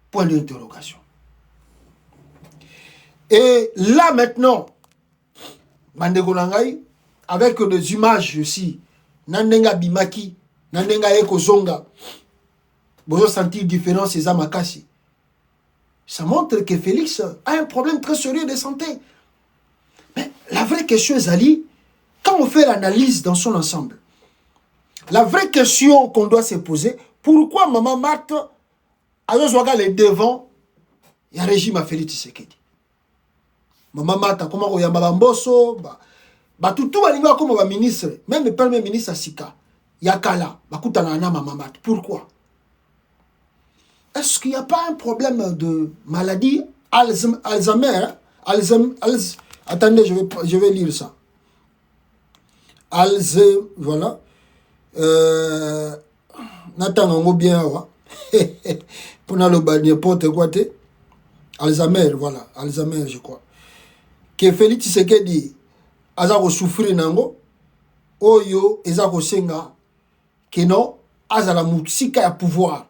Point d'interrogation. Et là maintenant, Mandegolangai, avec des images aussi, Nandenga Bimaki, Nandenga Eko Zonga, vous avez senti différence ces amakasi. Ça montre que Félix a un problème très sérieux de santé. Mais la vraie question, Zali, quand on fait l'analyse dans son ensemble, la vraie question qu'on doit se poser, pourquoi Maman Marthe a les devants, il y a un régime à Félix Tshisekedi. Maman Marthe, comment on y a Malamboso, tout comme ministre, même le premier ministre Sika, Yakala, Maman Marthe. Pourquoi? Est-ce qu'il n'y a pas un problème de maladie Alzheimer? Attendez, je vais lire ça. Voilà. Nathan bien pour n'importe quoi. Alzheimer, voilà. Alzheimer, je crois. Que Félix Tshisekedi a souffrir nango. Oyo, ezako senga. Que non, azala mutsika ya pouvoir.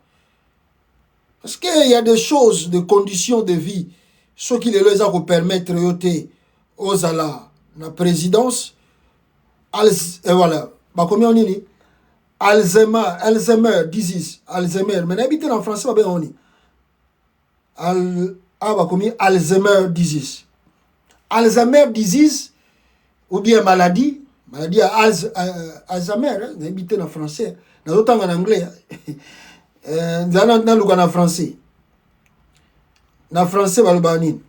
Parce qu'il y a des choses, des conditions de vie, ce qui les a permettre aux ala la présidence, voilà, combien on dit Alzheimer disease, Alzheimer, mais habiter en français, on dit Alzheimer disease. Alzheimer disease, ou bien maladie Alzheimer, habiter en français, dans autant en anglais. En français. En français, Albanine.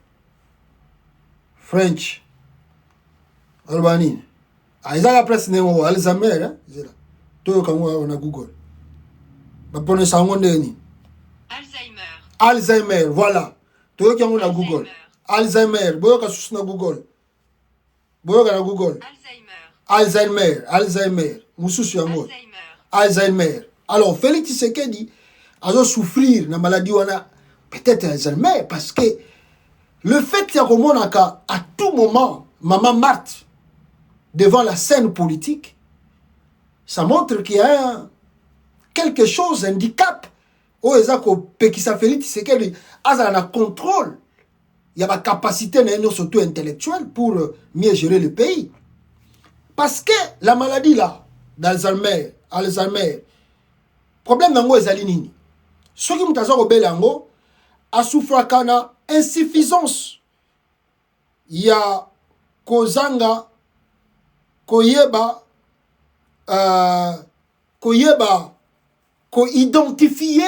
French. Albanine. Ils ont la presse néo, Alzheimer. Tout comme on a Google. Alzheimer. Alzheimer, voilà. Tout comme on a Google. Alzheimer. Boyoka sous na Google. Boyoka na Google. Alzheimer. Alzheimer. Moussous yango. Alzheimer. Alors, Félix Tshisekedi a souffrir de la maladie peut-être Alzheimer parce que le fait qu'il y a à tout moment Maman Marthe devant la scène politique, ça montre qu'il y a quelque chose, un handicap. Où qui Félix Tshisekedi a un contrôle, il y a la capacité surtout intellectuelle pour mieux gérer le pays. Parce que la maladie là, d'Alzheimer, problème dans les alinini. Ce qui m'a dit a souffert kana insuffisance. Il y a kozanga koyeba ko identifier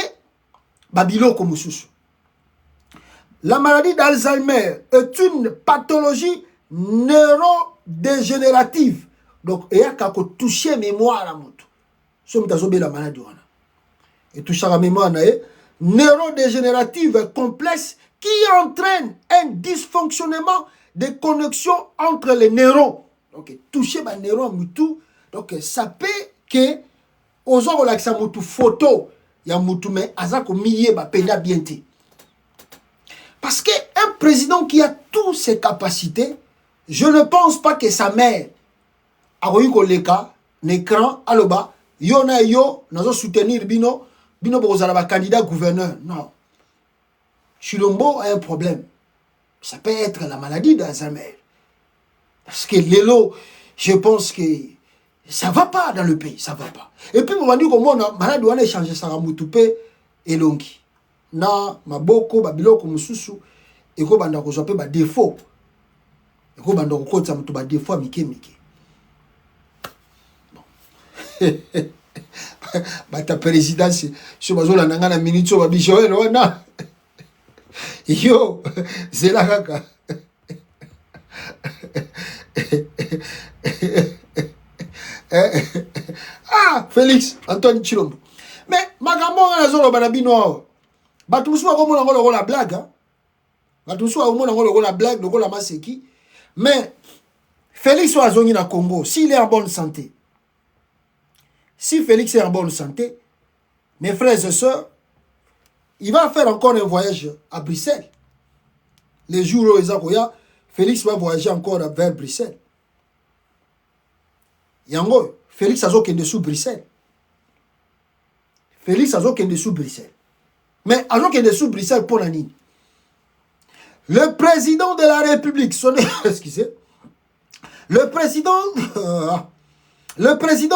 babilo comme mususu. La maladie d'Alzheimer est une pathologie neurodégénérative. Donc il y a qu'à toucher mémoire à moto. Ce qui m'a la maladie et toucher la mémoire neurodégénérative complexe qui entraîne un dysfonctionnement des connexions entre les neurones. Donc toucher les neurones mutu, donc ça peut que aux gens là que ça mutu photo ya mutu mais azako miye ba pena bienté. Parce que un président qui a toutes ses capacités, je ne pense pas que sa mère a eu koleka l'écran aloba yona yo nazo soutenir bino bozala candidat gouverneur. Non. Chilombo a un problème. Ça peut être la maladie d'Alzheimer. Parce que l'élo, je pense que ça ne va pas dans le pays, ça ne va pas. Et puis, on va dire que moi, malade, on a échangé ça à Moutoupe et Longi. Na, maboko, babiloko, mususu, et ko banda ko zope ba défaut. Et ko banda ko kota mutu ba défaut mike. Bon. Ba ta présidence, sur bazola nanga na minute ba bijoel wana. Yo, c'est la kaka. Ah, Félix, Antoine Chilombo. Mais, magambo nga nazolo banabino. Batusu wa komo nango la blague. Batusu wa komo nango la blague, la maseki. Mais, Félix Oazongi na Congo, s'il est en bonne santé, si Félix est en bonne santé, mes frères et sœurs, il va faire encore un voyage à Bruxelles. Les jours où Félix va voyager encore vers Bruxelles. Yango, Félix a zokende sous Bruxelles. Félix a zokende sous Bruxelles. Mais a zokende sous Bruxelles pour la nini. Le président de la République, excusez, le président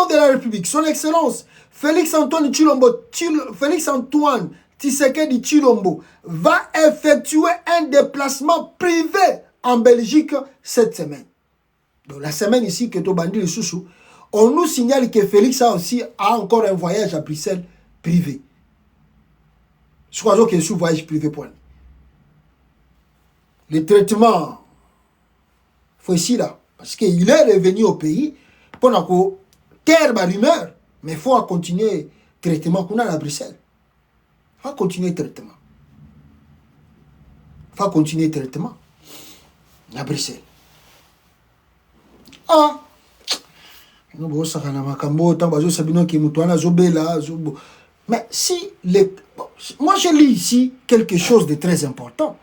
de la République, son Excellence, Félix-Antoine Tshisekedi Tshilombo, va effectuer un déplacement privé en Belgique cette semaine. Donc la semaine ici que Tobandi le Soussou, on nous signale que Félix a encore un voyage à Bruxelles privé. Je crois qu'il y a un voyage privé pour lui. Le traitement, faut ici là, parce qu'il est revenu au pays pour taire ma rumeur, mais il faut continuer le traitement qu'on a à Bruxelles. Il faut continuer le traitement. Il faut continuer le traitement à Bruxelles. Ah! Mais si moi je lis ici quelque chose de très important,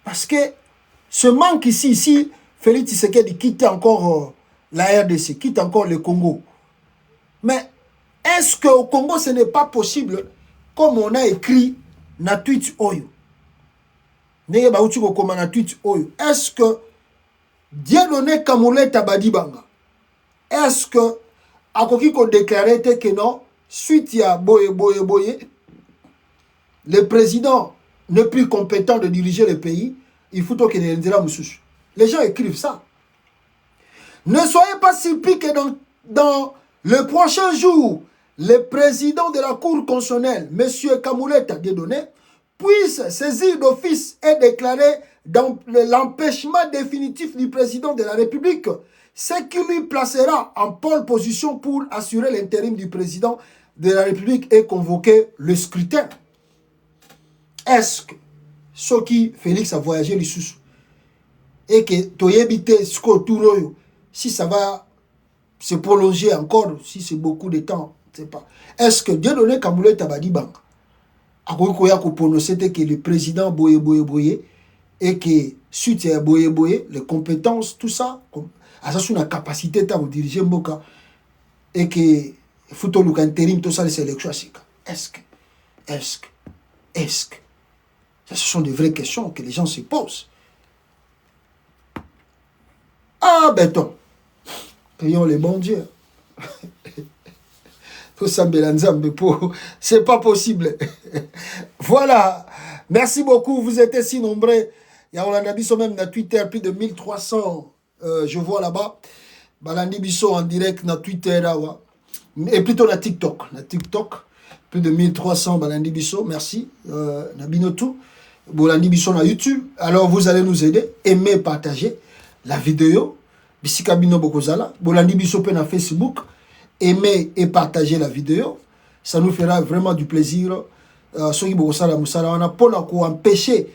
parce que ce manque ici Félix Tshisekedi quitte encore la RDC, quitte encore le Congo. Mais est-ce qu'au Congo ce n'est pas possible, comme on a écrit na tweet oyo? Est-ce que Dieudonné Kamuleta Badibanga, est-ce que Akoki ko déclaré que non, suite à boye, le président n'est plus compétent de diriger le pays, il faut qu'il ait un moussouche. Les gens écrivent ça. Ne soyez pas surpris que dans le prochain jour, le président de la Cour constitutionnelle, M. Kamuleta Dieudonné, puisse saisir d'office et déclarer dans l'empêchement définitif du président de la République, ce qui lui placera en pole position pour assurer l'intérim du président de la République et convoquer le scrutin. Est-ce que ce qui Félix a voyagé les sous et que Toyebite si ça va se prolonger encore, si c'est beaucoup de temps, je ne sais pas. Est-ce que Dieudonné Kamuleta Badibanga a prononcé que le président Boye et que suite à Boye, les compétences, tout ça, a une capacité de diriger Mboka et que Fouto Luka intérim, tout ça, les élections. Est-ce que ça, ce sont des vraies questions que les gens se posent. Ah, béton. Prions les bons dieux. Tout ça, c'est pas possible. Voilà. Merci beaucoup. Vous êtes si nombreux. Il y a un abisso même dans Twitter, plus de 1300. Je vois là-bas. Balandi Bisso en direct dans Twitter. Et plutôt dans TikTok. Plus de 1300 Balandi Bisso. Merci. Nabinotou. Balandi Bisso dans YouTube. Alors vous allez nous aider. Aimez, partagez la vidéo. Bisika Bino Bokozala. Balandi Bisso dans Facebook. Aimez et partagez la vidéo. Ça nous fera vraiment du plaisir. Soki Bokosala Moussala. On a pour empêcher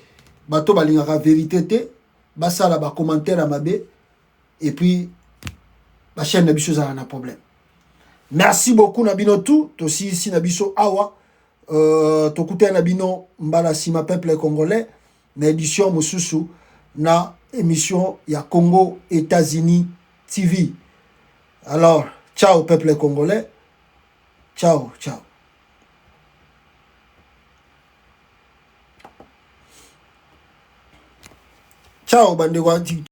bato balingaka vérité. Basala ba commentaire à Mabé. Et puis, la chaîne Nabiso a un problème. Merci beaucoup Nabino tout. Aussi ici Nabiso Awa. Tokute Nabino Mbala Sima Peuple Congolais. Na édition Moussousou. Na émission ya Congo États-Unis TV. Alors, ciao Peuple Congolais. Ciao. Ciao Bandewati.